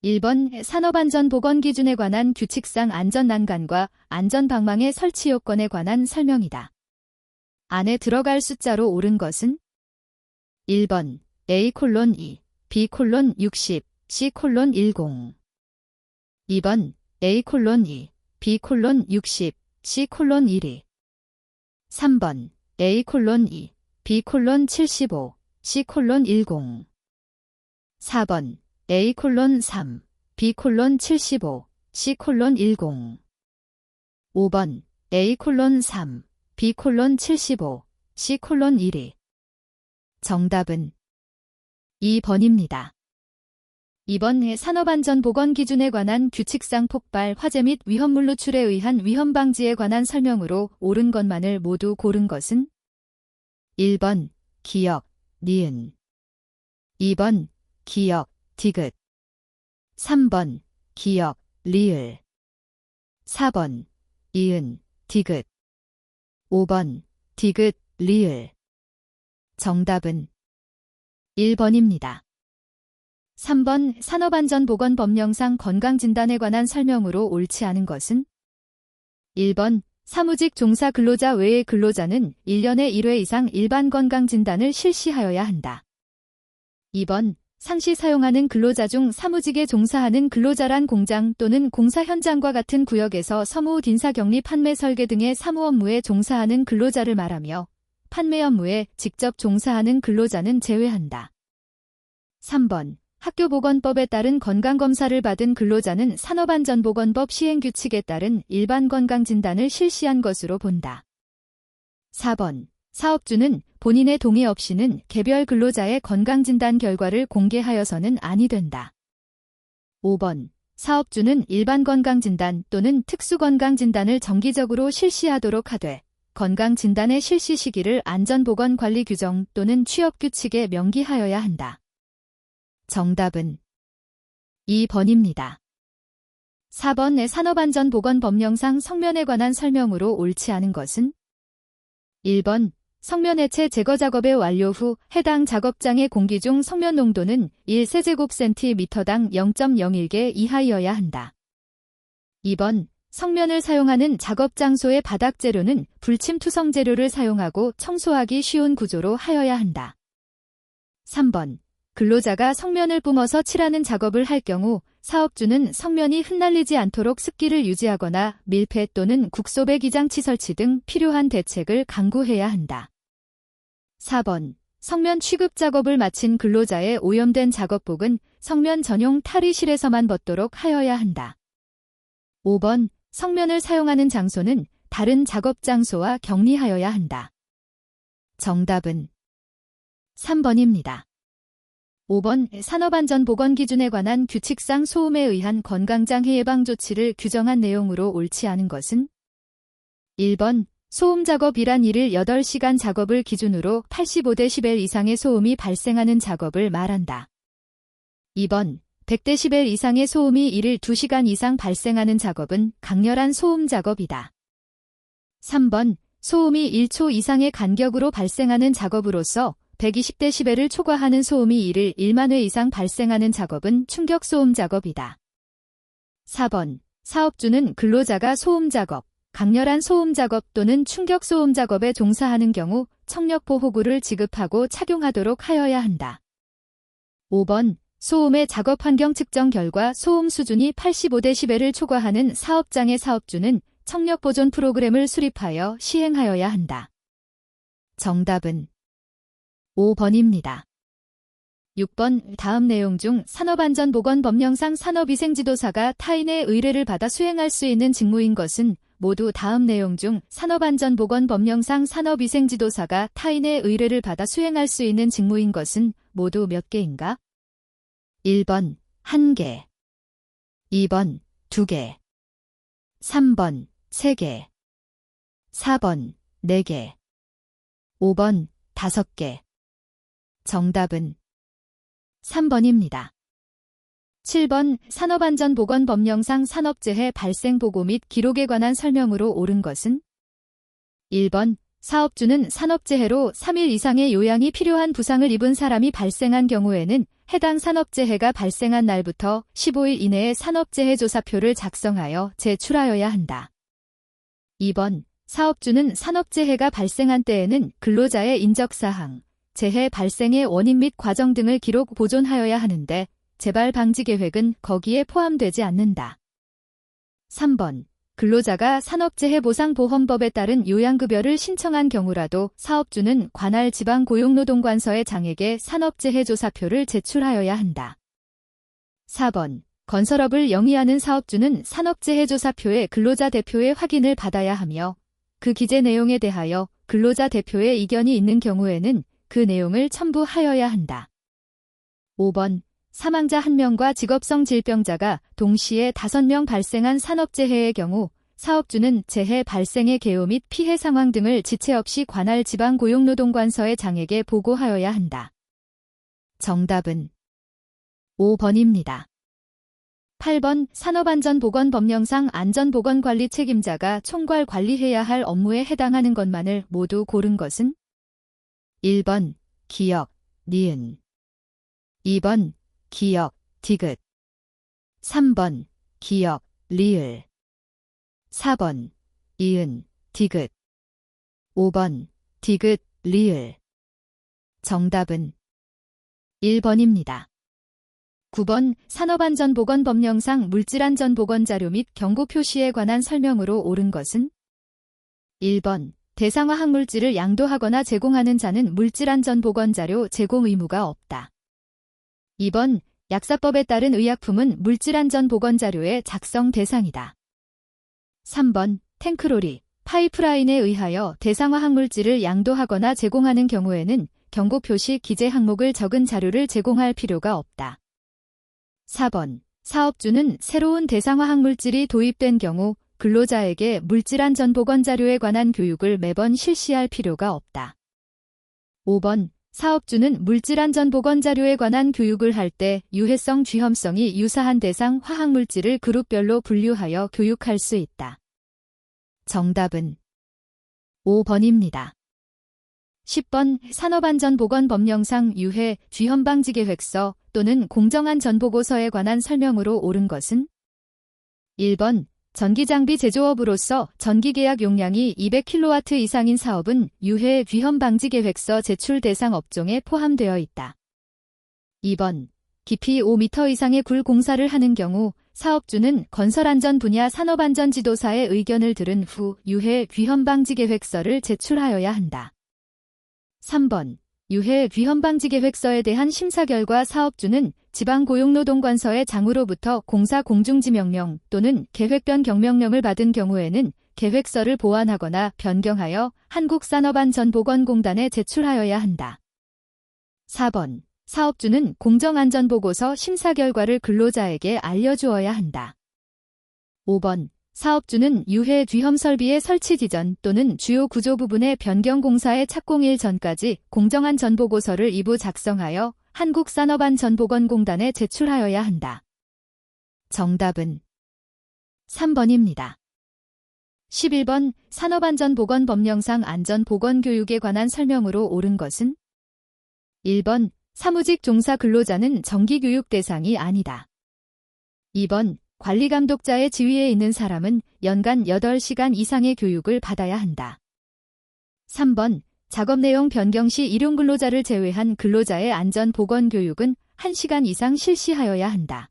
1번 산업안전보건기준에 관한 규칙상 안전난간과 안전방망의 설치 요건에 관한 설명이다. 안에 들어갈 숫자로 옳은 것은 1번 A:2, B:60, C:10. 2번 A:2, B:60, C:12. 3번 A:2, B:75, C:10. 4번 A:3, B:75, C:10. 5번 A:3, B:75, C:12. 정답은 2번입니다. 2번 산업안전보건기준에 관한 규칙상 폭발, 화재 및 위험물 노출에 의한 위험 방지에 관한 설명으로 옳은 것만을 모두 고른 것은 1번 기역, 니은. 2번 기역, 디귿. 3번 기역, 리을. 4번 이은, 디귿. 5번 디귿, 리을. 정답은 1번입니다. 3번 산업안전보건법령상 건강진단에 관한 설명으로 옳지 않은 것은 1번 사무직 종사 근로자 외의 근로자는 1년에 1회 이상 일반 건강진단을 실시하여야 한다. 2번 상시 사용하는 근로자 중 사무직에 종사하는 근로자란 공장 또는 공사 현장과 같은 구역에서 서무, 인사, 격리, 판매, 설계 등의 사무 업무에 종사하는 근로자를 말하며 판매 업무에 직접 종사하는 근로자는 제외한다. 3번 학교보건법에 따른 건강검사를 받은 근로자는 산업안전보건법 시행규칙에 따른 일반 건강진단을 실시한 것으로 본다. 4번 사업주는 본인의 동의 없이는 개별 근로자의 건강진단 결과를 공개하여서는 아니 된다. 5번 사업주는 일반 건강진단 또는 특수건강진단을 정기적으로 실시하도록 하되 건강진단의 실시 시기를 안전보건관리규정 또는 취업규칙에 명기하여야 한다. 정답은 2번입니다. 4번 산업안전보건법령상 성면에 관한 설명으로 옳지 않은 것은 1번 성면 해체 제거 작업의 완료 후 해당 작업장의 공기 중 성면 농도는 1세제곱센티미터당 0.01개 이하여야 한다. 2번 성면을 사용하는 작업 장소의 바닥 재료는 불침 투성 재료를 사용하고 청소하기 쉬운 구조로 하여야 한다. 3번 근로자가 성면을 뿜어서 칠하는 작업을 할 경우 사업주는 성면이 흩날리지 않도록 습기를 유지하거나 밀폐 또는 국소배 기장치 설치 등 필요한 대책을 강구해야 한다. 4번 성면 취급 작업을 마친 근로자의 오염된 작업복은 성면 전용 탈의실에서만 벗도록 하여야 한다. 5번 성면을 사용하는 장소는 다른 작업 장소와 격리하여야 한다. 정답은 3번입니다. 5번 산업안전보건기준에 관한 규칙상 소음에 의한 건강장애 예방 조치를 규정한 내용으로 옳지 않은 것은 1번 소음 작업이란 일일 8시간 작업을 기준으로 85데시벨 이상의 소음이 발생하는 작업을 말한다. 2번 100데시벨 이상의 소음이 일일 2시간 이상 발생하는 작업은 강렬한 소음 작업이다. 3번 소음이 1초 이상의 간격으로 발생하는 작업으로서 120데시벨을 초과하는 소음이 일일 1만 회 이상 발생하는 작업은 충격소음 작업이다. 4번 사업주는 근로자가 소음 작업, 강렬한 소음 작업 또는 충격소음 작업에 종사하는 경우 청력보호구를 지급하고 착용하도록 하여야 한다. 5번 소음의 작업 환경 측정 결과 소음 수준이 85데시벨을 초과하는 사업장의 사업주는 청력보존 프로그램을 수립하여 시행하여야 한다. 정답은 5번입니다. 6번 다음 내용 중 산업안전보건법령상 산업위생지도사가 타인의 의뢰를 받아 수행할 수 있는 직무인 것은 모두 다음 내용 중 산업안전보건법령상 산업위생지도사가 타인의 의뢰를 받아 수행할 수 있는 직무인 것은 모두 몇 개인가? 1번 1개, 2번 2개, 3번 3개, 4번 4개, 5번 5개. 정답은 3번입니다. 7번 산업안전보건법령상 산업재해 발생 보고 및 기록에 관한 설명으로 옳은 것은 1번 사업주는 산업재해로 3일 이상의 요양이 필요한 부상을 입은 사람이 발생한 경우에는 해당 산업재해가 발생한 날부터 15일 이내에 산업재해 조사표를 작성하여 제출하여야 한다. 2번, 사업주는 산업재해가 발생한 때에는 근로자의 인적사항, 재해 발생의 원인 및 과정 등을 기록 보존하여야 하는데 재발 방지 계획은 거기에 포함되지 않는다. 3번, 근로자가 산업재해보상보험법에 따른 요양급여를 신청한 경우라도 사업주는 관할 지방고용노동관서의 장에게 산업재해조사표를 제출하여야 한다. 4번, 건설업을 영위하는 사업주는 산업재해조사표에 근로자 대표의 확인을 받아야 하며 그 기재 내용에 대하여 근로자 대표의 이견이 있는 경우에는 그 내용을 첨부하여야 한다. 5번, 사망자 1명과 직업성 질병자가 동시에 5명 발생한 산업재해의 경우 사업주는 재해 발생의 개요 및 피해 상황 등을 지체 없이 관할 지방고용노동관서의 장에게 보고하여야 한다. 정답은 5번입니다. 8번, 산업안전보건법령상 안전보건관리 책임자가 총괄 관리해야 할 업무에 해당하는 것만을 모두 고른 것은? 1번, 기역, 니은 2번, 기역, 디귿 3번, 기역, 리을 4번, 이은, 디귿 5번, 디귿, 리을 정답은 1번입니다. 9번, 산업안전보건법령상 물질안전보건자료 및 경고 표시에 관한 설명으로 옳은 것은? 1번, 대상화 항물질을 양도하거나 제공하는 자는 물질안전보건자료 제공 의무가 없다. 2번, 약사법에 따른 의약품은 물질안전보건자료의 작성 대상이다. 3번, 탱크로리, 파이프라인에 의하여 대상화 항물질을 양도하거나 제공하는 경우에는 경고 표시 기재 항목을 적은 자료를 제공할 필요가 없다. 4번, 사업주는 새로운 대상화 항물질이 도입된 경우 근로자에게 물질안전보건자료에 관한 교육을 매번 실시할 필요가 없다. 5번, 사업주는 물질안전보건자료에 관한 교육을 할 때 유해성 쥐험성이 유사한 대상 화학물질을 그룹별로 분류하여 교육할 수 있다. 정답은 5번입니다. 10번, 산업안전보건법령상 유해, 쥐험방지계획서 또는 공정안전보고서에 관한 설명으로 옳은 것은? 1번, 전기장비 제조업으로서 전기계약 용량이 200kW 이상인 사업은 유해 쥐험방지계획서 제출 대상 업종에 포함되어 있다. 2번, 깊이 5m 이상의 굴 공사를 하는 경우 사업주는 건설안전 분야 산업안전지도사의 의견을 들은 후 유해 쥐험방지계획서를 제출하여야 한다. 3번, 유해 쥐험방지계획서에 대한 심사 결과 사업주는 지방고용노동관서의 장으로부터 공사 공중지 명령 또는 계획변 경명령을 받은 경우에는 계획서를 보완하거나 변경하여 한국산업안전보건공단에 제출하여야 한다. 4번, 사업주는 공정안전보고서 심사 결과를 근로자에게 알려주어야 한다. 5번, 사업주는 유해 쥐험 설비의 설치 지전 또는 주요 구조 부분의 변경 공사의 착공일 전까지 공정안전보고서를 이부 작성하여 한국산업안전보건공단에 제출하여야 한다. 정답은 3번입니다. 11번, 산업안전보건법령상 안전보건교육에 관한 설명으로 옳은 것은? 1번, 사무직 종사 근로자는 정기교육 대상이 아니다. 2번, 관리감독자의 지위에 있는 사람은 연간 8시간 이상의 교육을 받아야 한다. 3번, 작업 내용 변경 시 일용근로자를 제외한 근로자의 안전보건교육은 1시간 이상 실시하여야 한다.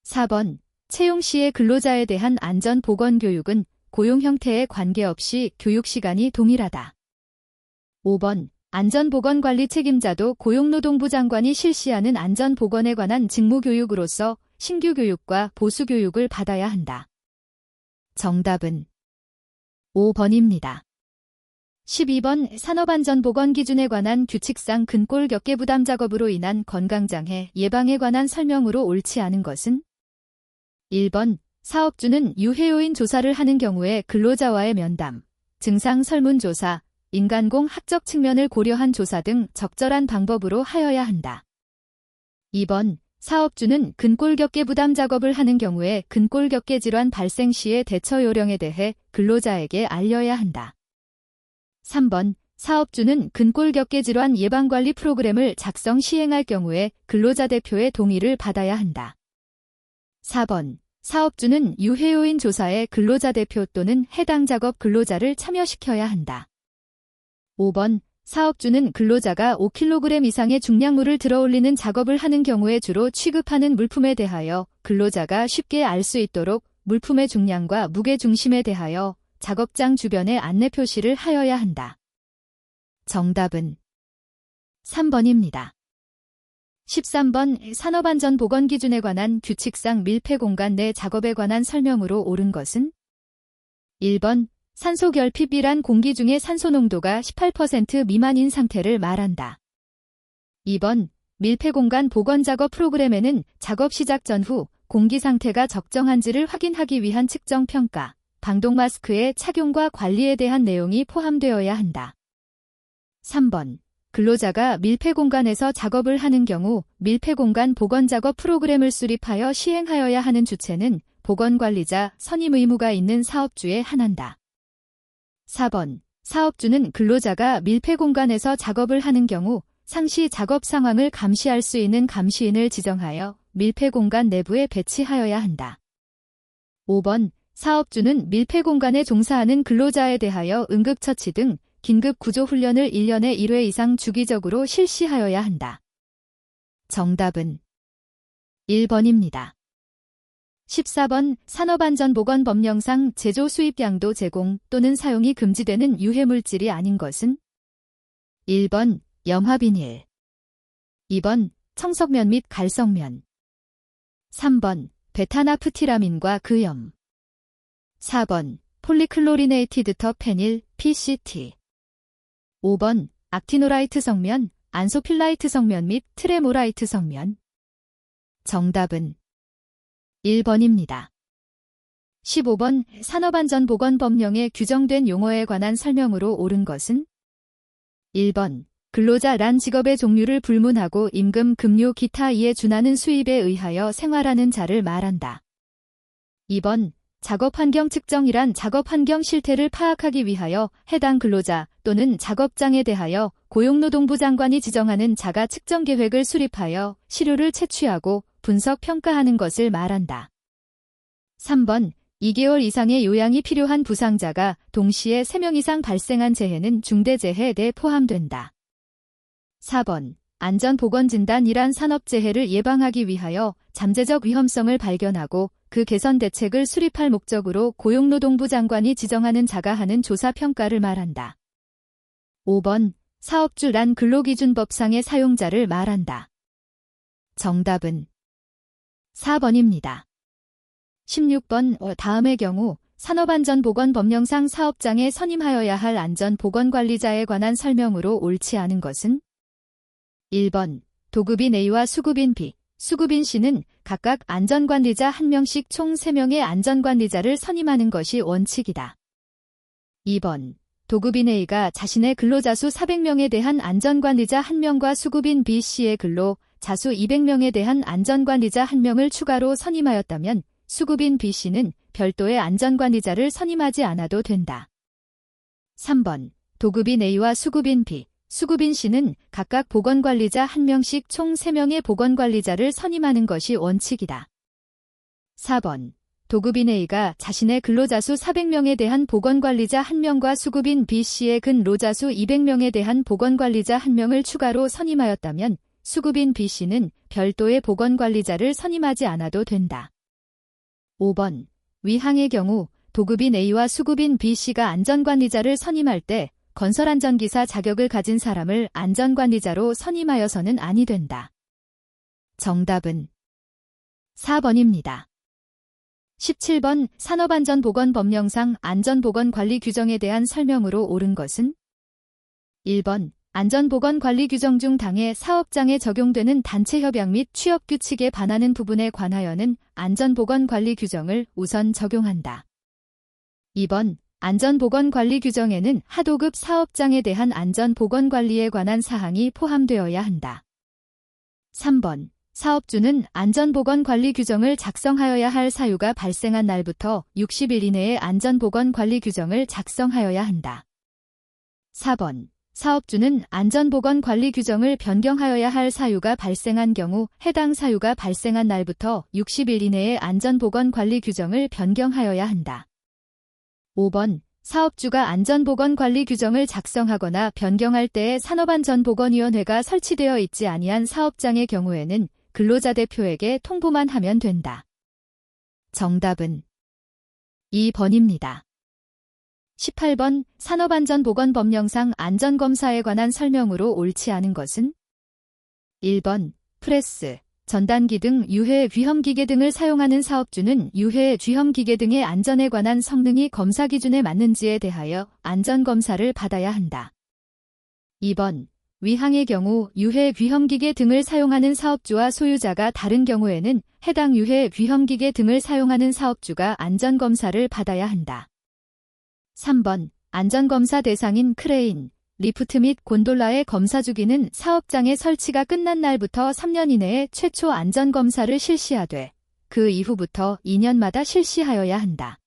4번, 채용 시의 근로자에 대한 안전보건교육은 고용 형태에 관계없이 교육시간이 동일하다. 5번, 안전보건관리 책임자도 고용노동부 장관이 실시하는 안전보건에 관한 직무교육으로서 신규 교육과 보수 교육을 받아야 한다. 정답은 5번입니다. 12번, 산업안전보건 기준에 관한 규칙상 근골 격계 부담 작업으로 인한 건강장애 예방에 관한 설명으로 옳지 않은 것은? 1번, 사업주는 유해요인 조사를 하는 경우에 근로자와의 면담, 증상 설문조사, 인간공 학적 측면을 고려한 조사 등 적절한 방법으로 하여야 한다. 2번, 사업주는 근골격계 부담 작업을 하는 경우에 근골격계 질환 발생 시의 대처 요령에 대해 근로자에게 알려야 한다. 3번, 사업주는 근골격계 질환 예방관리 프로그램을 작성 시행할 경우에 근로자 대표의 동의를 받아야 한다. 4번. 사업주는 유해요인 조사에 근로자 대표 또는 해당 작업 근로자를 참여시켜야 한다. 5번. 사업주는 근로자가 5kg 이상의 중량물을 들어올리는 작업을 하는 경우에 주로 취급하는 물품에 대하여 근로자가 쉽게 알 수 있도록 물품의 중량과 무게 중심에 대하여 작업장 주변에 안내 표시를 하여야 한다. 정답은 3번입니다. 13번. 산업안전보건기준에 관한 규칙상 밀폐공간 내 작업에 관한 설명으로 옳은 것은? 1번. 산소결핍이란 공기 중의 산소 농도가 18% 미만인 상태를 말한다. 2번. 밀폐공간 보건작업 프로그램에는 작업 시작 전후 공기 상태가 적정한지를 확인하기 위한 측정 평가, 방독 마스크의 착용과 관리에 대한 내용이 포함되어야 한다. 3번. 근로자가 밀폐공간에서 작업을 하는 경우 밀폐공간 보건작업 프로그램을 수립하여 시행하여야 하는 주체는 보건관리자 선임 의무가 있는 사업주에 한한다. 4번. 사업주는 근로자가 밀폐공간에서 작업을 하는 경우 상시 작업 상황을 감시할 수 있는 감시인을 지정하여 밀폐공간 내부에 배치하여야 한다. 5번. 사업주는 밀폐공간에 종사하는 근로자에 대하여 응급처치 등 긴급구조훈련을 1년에 1회 이상 주기적으로 실시하여야 한다. 정답은 1번입니다. 14번. 산업안전보건법령상 제조 수입 양도 제공 또는 사용이 금지되는 유해물질이 아닌 것은? 1번. 염화비닐 2번. 청석면 및 갈석면 3번. 베타나프티라민과 그염 4번. 폴리클로리네이티드 터페닐 PCT 5번. 악티노라이트 성면, 안소필라이트 성면 및 트레모라이트 성면. 정답은 1번입니다. 15번. 산업안전보건법령에 규정된 용어에 관한 설명으로 옳은 것은? 1번. 근로자란 직업의 종류를 불문하고 임금, 급료, 기타 이에 준하는 수입에 의하여 생활하는 자를 말한다. 2번. 작업환경 측정이란 작업환경 실태를 파악하기 위하여 해당 근로자 또는 작업장에 대하여 고용노동부 장관이 지정하는 자가 측정 계획을 수립하여 시료를 채취하고 분석 평가하는 것을 말한다. 3번. 2개월 이상의 요양이 필요한 부상자가 동시에 3명 이상 발생한 재해는 중대재해에 포함된다. 4번. 안전보건진단이란 산업재해를 예방하기 위하여 잠재적 위험성을 발견하고 그 개선 대책을 수립할 목적으로 고용노동부 장관이 지정하는 자가 하는 조사평가를 말한다. 5번. 사업주란 근로기준법상의 사용자를 말한다. 정답은 4번입니다. 16번. 다음의 경우 산업안전보건법령상 사업장에 선임하여야 할 안전보건관리자에 관한 설명으로 옳지 않은 것은? 1번. 도급인 A와 수급인 B, 수급인 C는 각각 안전관리자 1명씩 총 3명의 안전관리자를 선임하는 것이 원칙이다. 2번. 도급인 A가 자신의 근로자 수 400명에 대한 안전관리자 1명과 수급인 B, C의 근로 자수 200명에 대한 안전관리자 1명을 추가로 선임하였다면 수급인 B, C는 별도의 안전관리자를 선임하지 않아도 된다. 3번. 도급인 A와 수급인 B, 수급인 C는 각각 보건관리자 1명씩 총 3명의 보건관리자를 선임하는 것이 원칙이다. 4번. 도급인 A가 자신의 근로자 수 400명에 대한 보건관리자 1명과 수급인 B, C의 근로자 수 200명에 대한 보건관리자 1명을 추가로 선임하였다면 수급인 B, C는 별도의 보건관리자를 선임하지 않아도 된다. 5번. 위항의 경우 도급인 A와 수급인 B, C가 안전관리자를 선임할 때 건설안전기사 자격을 가진 사람을 안전관리자로 선임하여서는 아니 된다. 정답은 4번입니다. 17번. 산업안전보건법령상 안전보건관리 규정에 대한 설명으로 옳은 것은? 1번. 안전보건관리 규정 중 당해 사업장에 적용되는 단체협약 및 취업규칙에 반하는 부분에 관하여는 안전보건관리 규정을 우선 적용한다. 2번. 안전보건관리 규정에는 하도급 사업장에 대한 안전보건관리에 관한 사항이 포함되어야 한다. 3번. 사업주는 안전보건관리 규정을 작성하여야 할 사유가 발생한 날부터 60일 이내에 안전보건관리 규정을 작성하여야 한다. 4번. 사업주는 안전보건관리 규정을 변경하여야 할 사유가 발생한 경우 해당 사유가 발생한 날부터 60일 이내에 안전보건관리 규정을 변경하여야 한다. 5번. 사업주가 안전보건관리 규정을 작성하거나 변경할 때에 산업안전보건위원회가 설치되어 있지 아니한 사업장의 경우에는 근로자 대표에게 통보만 하면 된다. 정답은 2번입니다. 18번. 산업안전보건법령상 안전검사에 관한 설명으로 옳지 않은 것은? 1번. 프레스, 전단기 등 유해 위험기계 등을 사용하는 사업주는 유해 위험기계 등의 안전에 관한 성능이 검사 기준에 맞는지에 대하여 안전검사를 받아야 한다. 2번. 위항의 경우 유해 위험기계 등을 사용하는 사업주와 소유자가 다른 경우에는 해당 유해 위험기계 등을 사용하는 사업주가 안전검사를 받아야 한다. 3번. 안전검사 대상인 크레인, 리프트 및 곤돌라의 검사 주기는 사업장의 설치가 끝난 날부터 3년 이내에 최초 안전검사를 실시하되 그 이후부터 2년마다 실시하여야 한다.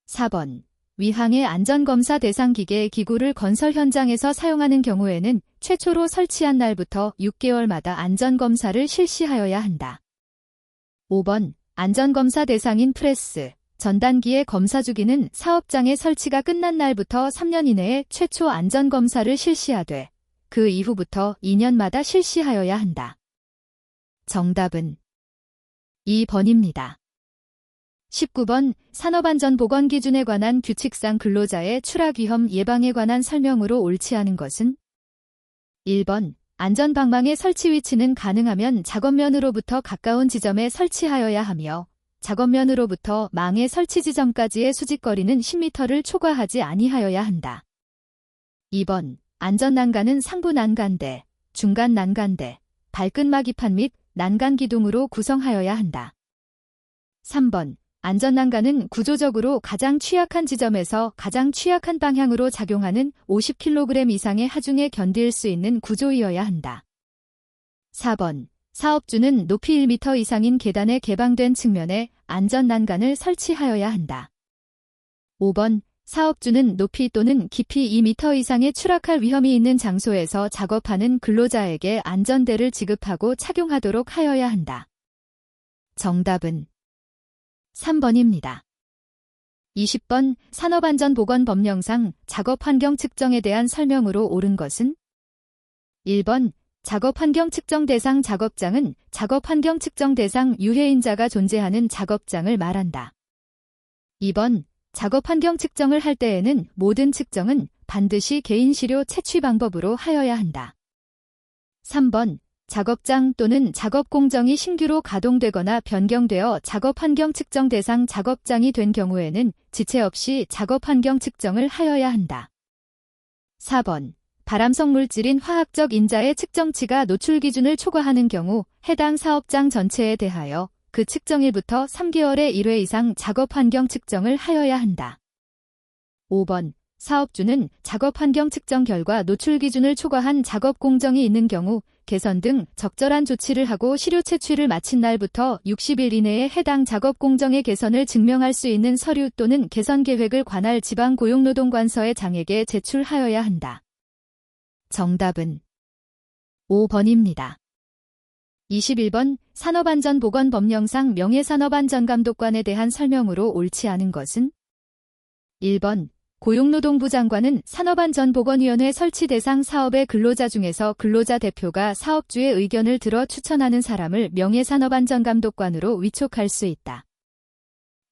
4번. 위항의 안전검사 대상 기계 기구를 건설 현장에서 사용하는 경우에는 최초로 설치한 날부터 6개월마다 안전검사를 실시하여야 한다. 5번. 안전검사 대상인 프레스, 전단기의 검사 주기는 사업장의 설치가 끝난 날부터 3년 이내에 최초 안전검사를 실시하되 그 이후부터 2년마다 실시하여야 한다. 정답은 2번입니다. 19번. 산업안전보건기준에 관한 규칙상 근로자의 추락위험 예방에 관한 설명으로 옳지 않은 것은? 1번. 안전방망의 설치 위치는 가능하면 작업면으로부터 가까운 지점에 설치하여야 하며 작업면으로부터 망의 설치 지점까지의 수직거리는 10m를 초과하지 아니하여야 한다. 2번. 안전난간은 상부 난간대, 중간 난간대, 발끝마기판 및 난간기둥으로 구성하여야 한다. 3번. 안전난간은 구조적으로 가장 취약한 지점에서 가장 취약한 방향으로 작용하는 50kg 이상의 하중에 견딜 수 있는 구조이어야 한다. 4번. 사업주는 높이 1m 이상인 계단에 개방된 측면에 안전난간을 설치하여야 한다. 5번. 사업주는 높이 또는 깊이 2m 이상의 추락할 위험이 있는 장소에서 작업하는 근로자에게 안전대를 지급하고 착용하도록 하여야 한다. 정답은 3번입니다. 20번. 산업안전보건법령상 작업환경 측정에 대한 설명으로 옳은 것은? 1번. 작업환경 측정 대상 작업장은 작업환경 측정 대상 유해인자가 존재하는 작업장을 말한다. 2번. 작업환경 측정을 할 때에는 모든 측정은 반드시 개인시료 채취 방법으로 하여야 한다. 3번. 작업장 또는 작업공정이 신규로 가동되거나 변경되어 작업환경 측정 대상 작업장이 된 경우에는 지체 없이 작업환경 측정을 하여야 한다. 4번. 발암성 물질인 화학적 인자의 측정치가 노출 기준을 초과하는 경우 해당 사업장 전체에 대하여 그 측정일부터 3개월에 1회 이상 작업환경 측정을 하여야 한다. 5번. 사업주는 작업환경 측정 결과 노출 기준을 초과한 작업 공정이 있는 경우 개선 등 적절한 조치를 하고 시료 채취를 마친 날부터 60일 이내에 해당 작업 공정의 개선을 증명할 수 있는 서류 또는 개선 계획을 관할 지방고용노동관서의 장에게 제출하여야 한다. 정답은 5번입니다. 21번. 산업안전보건법령상 명예산업안전감독관에 대한 설명으로 옳지 않은 것은? 1번. 고용노동부 장관은 산업안전보건위원회 설치 대상 사업의 근로자 중에서 근로자 대표가 사업주의 의견을 들어 추천하는 사람을 명예산업안전감독관으로 위촉할 수 있다.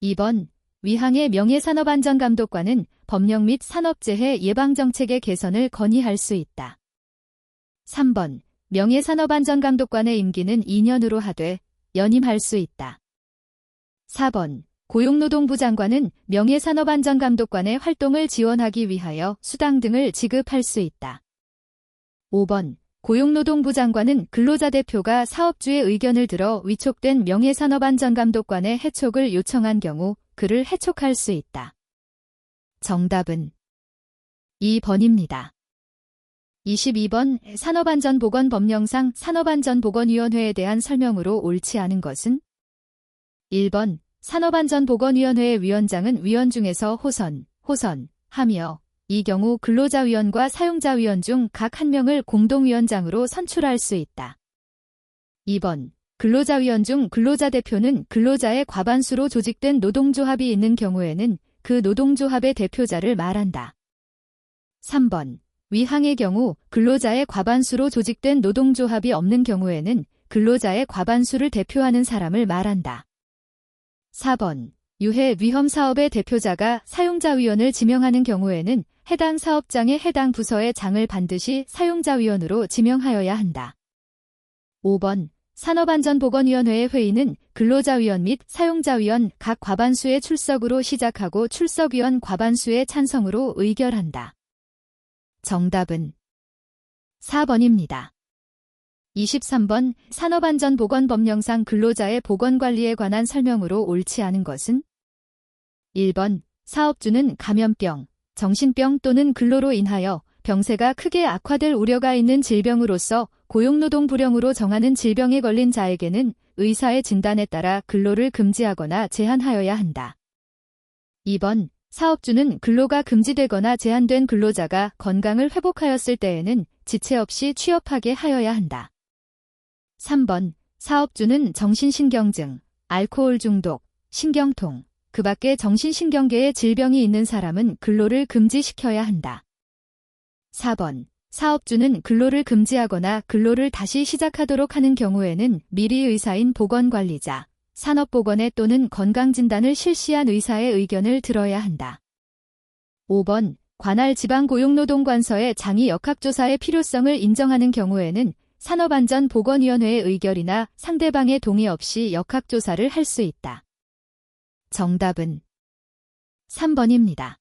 2번. 위항의 명예산업안전감독관은 법령 및 산업재해 예방정책의 개선을 건의할 수 있다. 3번. 명예산업안전감독관의 임기는 2년으로 하되 연임할 수 있다. 4번. 고용노동부 장관은 명예산업안전감독관의 활동을 지원하기 위하여 수당 등을 지급할 수 있다. 5번. 고용노동부 장관은 근로자 대표가 사업주의 의견을 들어 위촉된 명예산업안전감독관의 해촉을 요청한 경우 그를 해촉할 수 있다. 정답은 2번입니다. 22번. 산업안전보건법령상 산업안전보건위원회에 대한 설명으로 옳지 않은 것은? 1번. 산업안전보건위원회의 위원장은 위원 중에서 호선하며 이 경우 근로자위원과 사용자위원 중 각 한 명을 공동위원장으로 선출할 수 있다. 2번. 근로자위원 중 근로자 대표는 근로자의 과반수로 조직된 노동조합이 있는 경우에는 그 노동조합의 대표자를 말한다. 3번. 위항의 경우 근로자의 과반수로 조직된 노동조합이 없는 경우에는 근로자의 과반수를 대표하는 사람을 말한다. 4번. 유해 위험 사업의 대표자가 사용자위원을 지명하는 경우에는 해당 사업장의 해당 부서의 장을 반드시 사용자위원으로 지명하여야 한다. 5번. 산업안전보건위원회의 회의는 근로자위원 및 사용자위원 각 과반수의 출석으로 시작하고 출석위원 과반수의 찬성으로 의결한다. 정답은 4번입니다. 23번. 산업안전보건법령상 근로자의 보건관리에 관한 설명으로 옳지 않은 것은? 1번. 사업주는 감염병, 정신병 또는 근로로 인하여 병세가 크게 악화될 우려가 있는 질병으로서 고용노동 불영으로 정하는 질병에 걸린 자에게는 의사의 진단에 따라 근로를 금지하거나 제한하여야 한다. 2번. 사업주는 근로가 금지되거나 제한된 근로자가 건강을 회복하였을 때에는 지체 없이 취업하게 하여야 한다. 3번. 사업주는 정신신경증, 알코올 중독, 신경통, 그 밖에 정신신경계에 질병이 있는 사람은 근로를 금지시켜야 한다. 4번. 사업주는 근로를 금지하거나 근로를 다시 시작하도록 하는 경우에는 미리 의사인 보건관리자, 산업보건의 또는 건강진단을 실시한 의사의 의견을 들어야 한다. 5번. 관할 지방고용노동관서의 장의 역학조사의 필요성을 인정하는 경우에는 산업안전보건위원회의 의결이나 상대방의 동의 없이 역학조사를 할 수 있다. 정답은 3번입니다.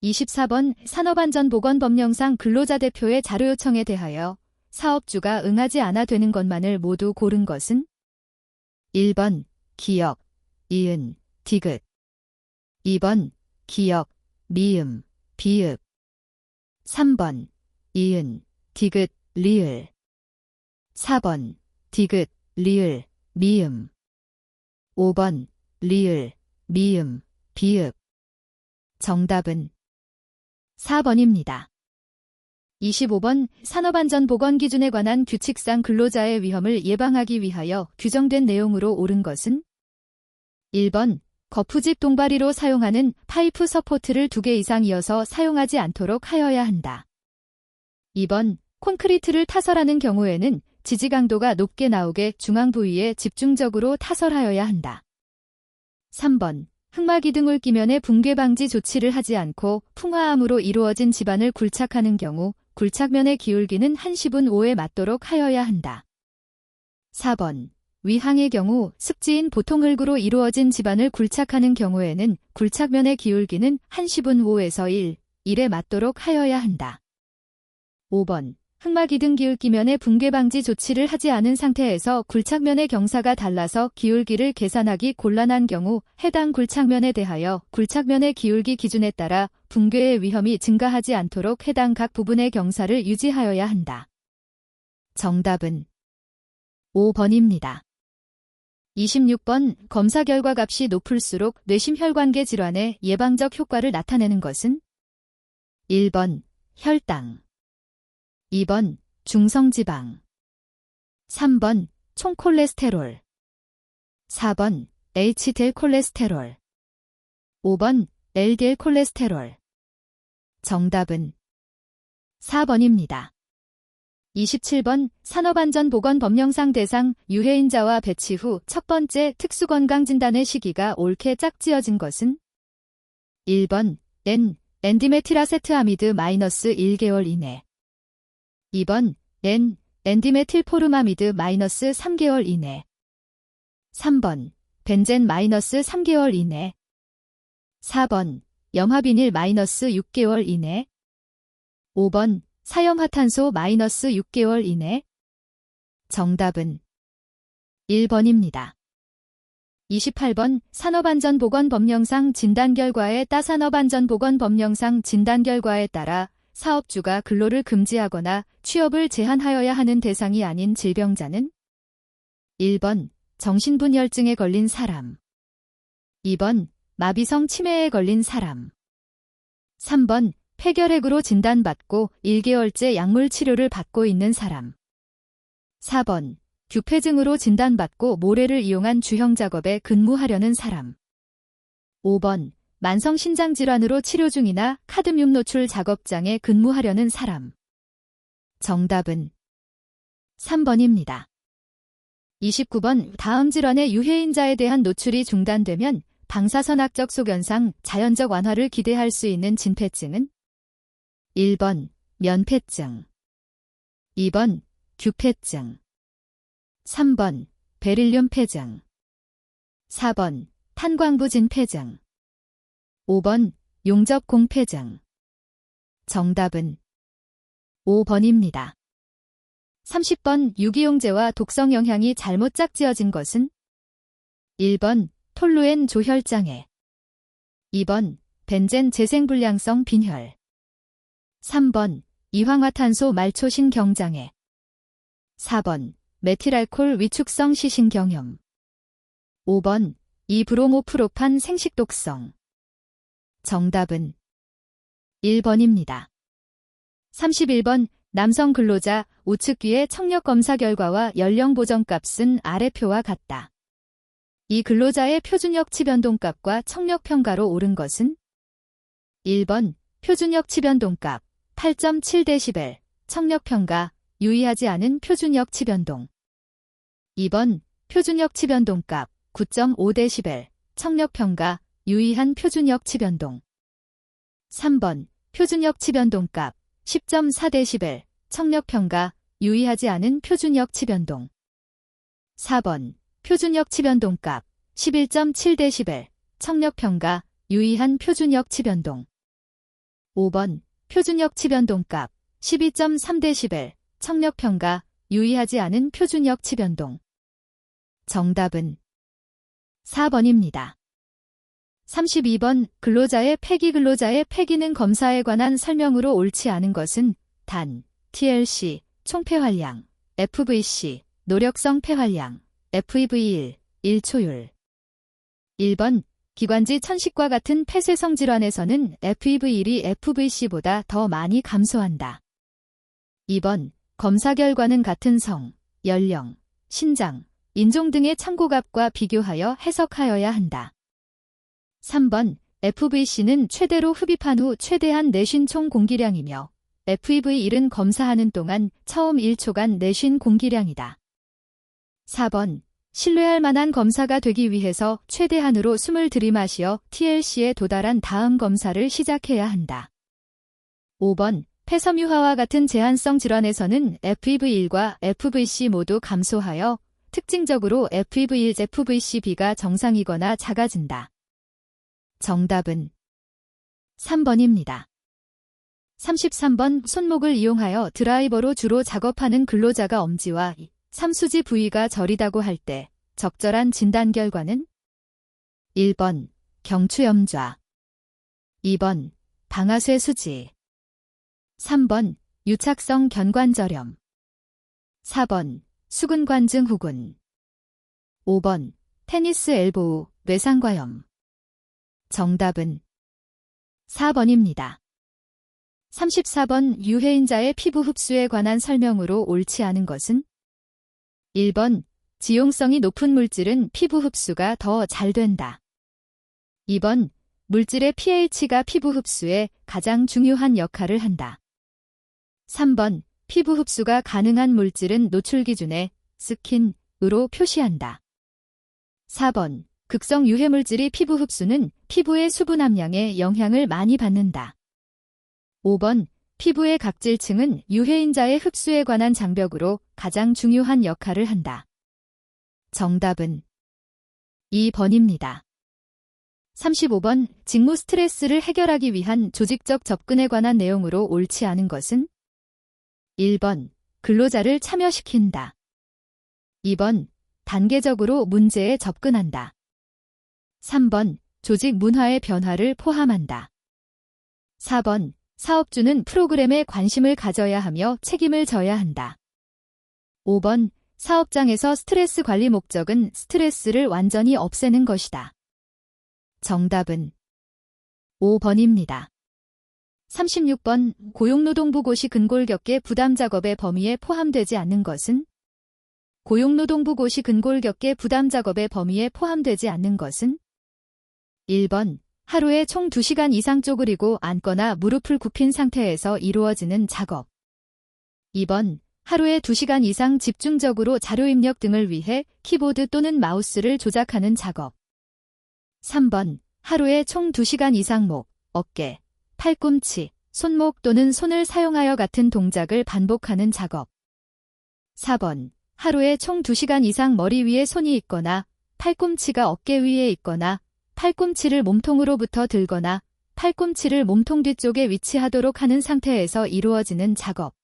24번. 산업안전보건법령상 근로자 대표의 자료 요청에 대하여 사업주가 응하지 않아 되는 것만을 모두 고른 것은? 1번. 기역, 이은, 디귿. 2번. 기역, 미음, 비읍. 3번. 이은, 디귿, 리을. 4번. 디귿, 리을, 미음. 5번. 리을, 미음, 비읍. 정답은 4번입니다. 25번. 산업안전보건기준에 관한 규칙상 근로자의 위험을 예방하기 위하여 규정된 내용으로 옳은 것은? 1번. 거푸집 동바리로 사용하는 파이프 서포트를 2개 이상 이어서 사용하지 않도록 하여야 한다. 2번. 콘크리트를 타설하는 경우에는 지지 강도가 높게 나오게 중앙 부위에 집중적으로 타설하여야 한다. 3번. 흑마기 등을 끼면에 붕괴 방지 조치를 하지 않고 풍화암으로 이루어진 집안을 굴착하는 경우 굴착면의 기울기는 1/10분 5에 맞도록 하여야 한다. 4번. 위항의 경우 습지인 보통 흙으로 이루어진 집안을 굴착하는 경우에는 굴착면의 기울기는 1/10분 5에서 1에 맞도록 하여야 한다. 5번. 흑마기 등 기울기면의 붕괴 방지 조치를 하지 않은 상태에서 굴착면의 경사가 달라서 기울기를 계산하기 곤란한 경우 해당 굴착면에 대하여 굴착면의 기울기 기준에 따라 붕괴의 위험이 증가하지 않도록 해당 각 부분의 경사를 유지하여야 한다. 정답은 5번입니다. 26번. 검사 결과 값이 높을수록 뇌심혈관계 질환의 예방적 효과를 나타내는 것은? 1번. 혈당. 2번. 중성지방. 3번. 총콜레스테롤. 4번. HDL 콜레스테롤. 5번. LDL 콜레스테롤. 정답은 4번입니다. 27번. 산업안전보건법령상 대상 유해인자와 배치 후 첫 번째 특수건강진단의 시기가 옳게 짝지어진 것은? 1번. 엔디메틸아세트아미드 -1개월 이내. 2번. 엔디메틸포르마미드 -3개월 이내. 3번. 벤젠 -3개월 이내. 4번. 염화비닐 -6개월 이내. 5번. 사염화탄소 -6개월 이내. 정답은 1번입니다. 28번. 산업안전보건법령상 진단결과에 산업안전보건법령상 진단결과에 따라 사업주가 근로를 금지하거나 취업을 제한하여야 하는 대상이 아닌 질병자는? 1번. 정신분열증에 걸린 사람. 2번. 마비성 치매에 걸린 사람. 3번. 폐결핵으로 진단받고 1개월째 약물 치료를 받고 있는 사람. 4번. 규폐증으로 진단받고 모래를 이용한 주형 작업에 근무하려는 사람. 5번. 만성신장질환으로 치료 중이나 카드뮴 노출 작업장에 근무하려는 사람. 정답은 3번입니다. 29번. 다음 질환의 유해인자에 대한 노출이 중단되면 방사선학적 소견상 자연적 완화를 기대할 수 있는 진폐증은? 1번. 면폐증. 2번. 규폐증. 3번. 베릴륨 폐증. 4번. 탄광부 진폐증. 5번. 용접 공폐증. 정답은 5번입니다. 30번. 유기용제와 독성 영향이 잘못 짝지어진 것은? 1번. 톨루엔 조혈장애. 2번. 벤젠 재생불량성 빈혈. 3번. 이황화탄소 말초신 경장애. 4번. 메틸알코올 위축성 시신경염. 5번. 이브로모프로판 생식독성. 정답은 1번입니다. 31번. 남성 근로자 우측 뒤의 청력 검사 결과와 연령 보정값은 아래 표와 같다. 이 근로자의 표준역 치변동값과 청력 평가로 옳은 것은? 1번. 표준역 치변동값 8.7dB, 청력 평가 유의하지 않은 표준역 치변동. 2번. 표준역 치변동값 9.5dB, 청력 평가 유의한 표준역 치변동. 3번. 표준역 치변동값 10.4dB, 청력 평가 유의하지 않은 표준역 치변동. 4번. 표준역 치변동값 11.7dB, 청력 평가 유의한 표준역 치변동. 5번. 표준역 치변동값 12.3dB, 청력 평가 유의하지 않은 표준역 치변동. 정답은 4번입니다. 32번. 근로자의 폐기 근로자의 폐기능 검사에 관한 설명으로 옳지 않은 것은 단, TLC, 총폐활량, FVC, 노력성 폐활량, FEV1, 1초율. 1번. 기관지 천식과 같은 폐쇄성 질환에서는 FEV1이 FVC보다 더 많이 감소한다. 2번. 검사 결과는 같은 성, 연령, 신장, 인종 등의 참고값과 비교하여 해석하여야 한다. 3번. FVC는 최대로 흡입한 후 최대한 내쉰 총 공기량이며 FEV1은 검사하는 동안 처음 1초간 내쉰 공기량이다. 4번. 신뢰할 만한 검사가 되기 위해서 최대한으로 숨을 들이마시어 TLC에 도달한 다음 검사를 시작해야 한다. 5번. 폐섬유화와 같은 제한성 질환에서는 FEV1과 FVC 모두 감소하여 특징적으로 FEV1, FVCB가 정상이거나 작아진다. 정답은 3번입니다. 33번. 손목을 이용하여 드라이버로 주로 작업하는 근로자가 엄지와 삼수지 부위가 저리다고 할 때 적절한 진단 결과는? 1번. 경추염좌. 2번. 방아쇠 수지. 3번. 유착성 견관저렴. 4번. 수근관증 후군. 5번. 테니스 엘보우, 뇌상과염. 정답은 4번입니다. 34번. 유해인자의 피부 흡수에 관한 설명으로 옳지 않은 것은? 1번. 지용성이 높은 물질은 피부 흡수가 더 잘 된다. 2번. 물질의 pH가 피부 흡수에 가장 중요한 역할을 한다. 3번. 피부 흡수가 가능한 물질은 노출 기준에 스킨으로 표시한다. 4번. 극성 유해물질이 피부 흡수는 피부의 수분 함량에 영향을 많이 받는다. 5번. 피부의 각질층은 유해인자의 흡수에 관한 장벽으로 가장 중요한 역할을 한다. 정답은 2번입니다. 35번. 직무 스트레스를 해결하기 위한 조직적 접근에 관한 내용으로 옳지 않은 것은? 1번. 근로자를 참여시킨다. 2번. 단계적으로 문제에 접근한다. 3번. 조직 문화의 변화를 포함한다. 4번. 사업주는 프로그램에 관심을 가져야 하며 책임을 져야 한다. 5번. 사업장에서 스트레스 관리 목적은 스트레스를 완전히 없애는 것이다. 정답은 5번입니다. 36번 고용노동부 고시 근골격계 부담작업의 범위에 포함되지 않는 것은? 고용노동부 고시 근골격계 부담작업의 범위에 포함되지 않는 것은? 1번 하루에 총 2시간 이상 쪼그리고 앉거나 무릎을 굽힌 상태에서 이루어지는 작업. 2번 하루에 2시간 이상 집중적으로 자료 입력 등을 위해 키보드 또는 마우스를 조작하는 작업. 3번 하루에 총 2시간 이상 목, 어깨, 팔꿈치, 손목 또는 손을 사용하여 같은 동작을 반복하는 작업. 4번 하루에 총 2시간 이상 머리 위에 손이 있거나 팔꿈치가 어깨 위에 있거나 팔꿈치를 몸통으로부터 들거나 팔꿈치를 몸통 뒤쪽에 위치하도록 하는 상태에서 이루어지는 작업.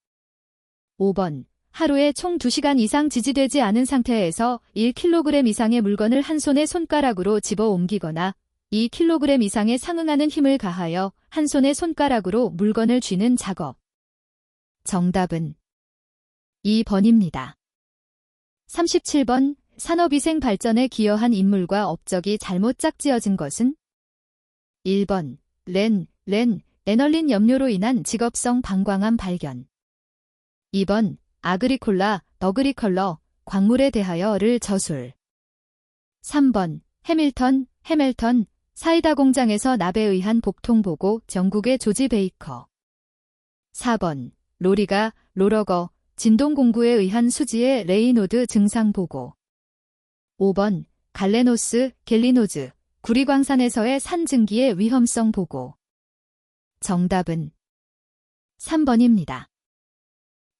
5번 하루에 총 2시간 이상 지지되지 않은 상태에서 1kg 이상의 물건을 한 손의 손가락으로 집어 옮기거나 2kg 이상에 상응하는 힘을 가하여 한 손의 손가락으로 물건을 쥐는 작업. 정답은 2번입니다. 37번 산업위생 발전에 기여한 인물과 업적이 잘못 짝지어진 것은? 1번 에널린 염료로 인한 직업성 방광암 발견. 2번 어그리컬러, 광물에 대하여를 저술. 3번 해밀턴, 사이다 공장에서 납에 의한 복통보고 전국의 조지 베이커. 4번 로러거, 진동 공구에 의한 수지의 레이노드 증상 보고. 5번 갤리노즈, 구리광산에서의 산증기의 위험성 보고. 정답은 3번입니다.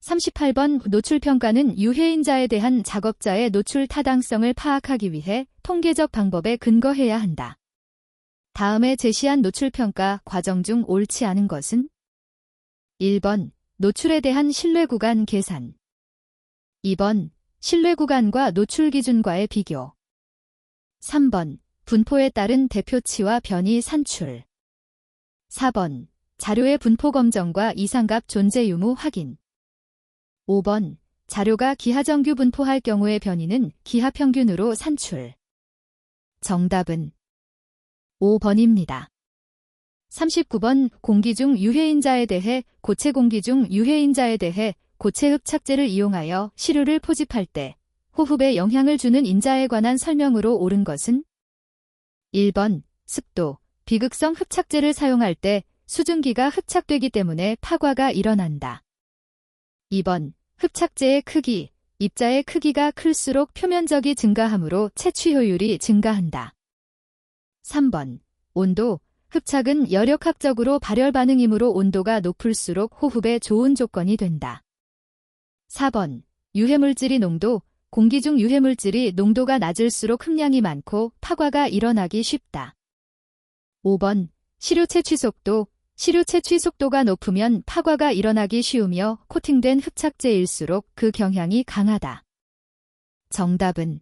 38번 노출평가는 유해인자에 대한 작업자의 노출 타당성을 파악하기 위해 통계적 방법에 근거해야 한다. 다음에 제시한 노출평가 과정 중 옳지 않은 것은? 1번 노출에 대한 신뢰구간 계산. 2번 신뢰구간과 노출기준과의 비교. 3번 분포에 따른 대표치와 변이 산출. 4번 자료의 분포 검정과 이상값 존재 유무 확인. 5번 자료가 기하정규 분포할 경우의 변이는 기하평균으로 산출. 정답은 5번입니다. 39번 공기 중 유해인자에 대해 고체 공기 중 유해인자에 대해 고체 흡착제를 이용하여 시료를 포집할 때 호흡에 영향을 주는 인자에 관한 설명으로 옳은 것은? 1번 습도, 비극성 흡착제를 사용할 때 수증기가 흡착되기 때문에 파과가 일어난다. 2번 흡착제의 크기, 입자의 크기가 클수록 표면적이 증가하므로 채취 효율이 증가한다. 3번 온도, 흡착은 열역학적으로 발열 반응이므로 온도가 높을수록 호흡에 좋은 조건이 된다. 4번 유해물질이 농도, 공기 중 유해물질이 농도가 낮을수록 흡량이 많고 파과가 일어나기 쉽다. 5번 시료 채취 속도, 시료 채취 속도가 높으면 파과가 일어나기 쉬우며 코팅된 흡착제일수록 그 경향이 강하다. 정답은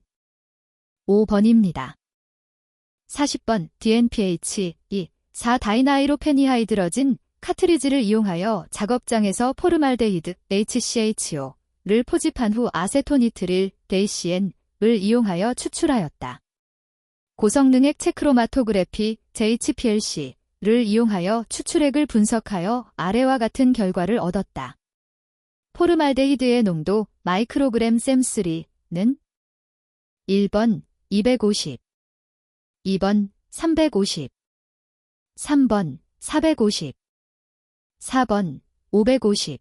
5번입니다. 40번 DNPH, 4다이나이로페니하이드러진 카트리지를 이용하여 작업장에서 포르말데히드 HCHO를 포집한 후 아세토니트릴 데이시엔을 이용하여 추출하였다. 고성능액 체크로마토그래피 JHPLC를 이용하여 추출액을 분석하여 아래와 같은 결과를 얻었다. 포르말데히드의 농도 마이크로그램 셈3는 1번 250, 2번 350, 3번 450, 4번 550,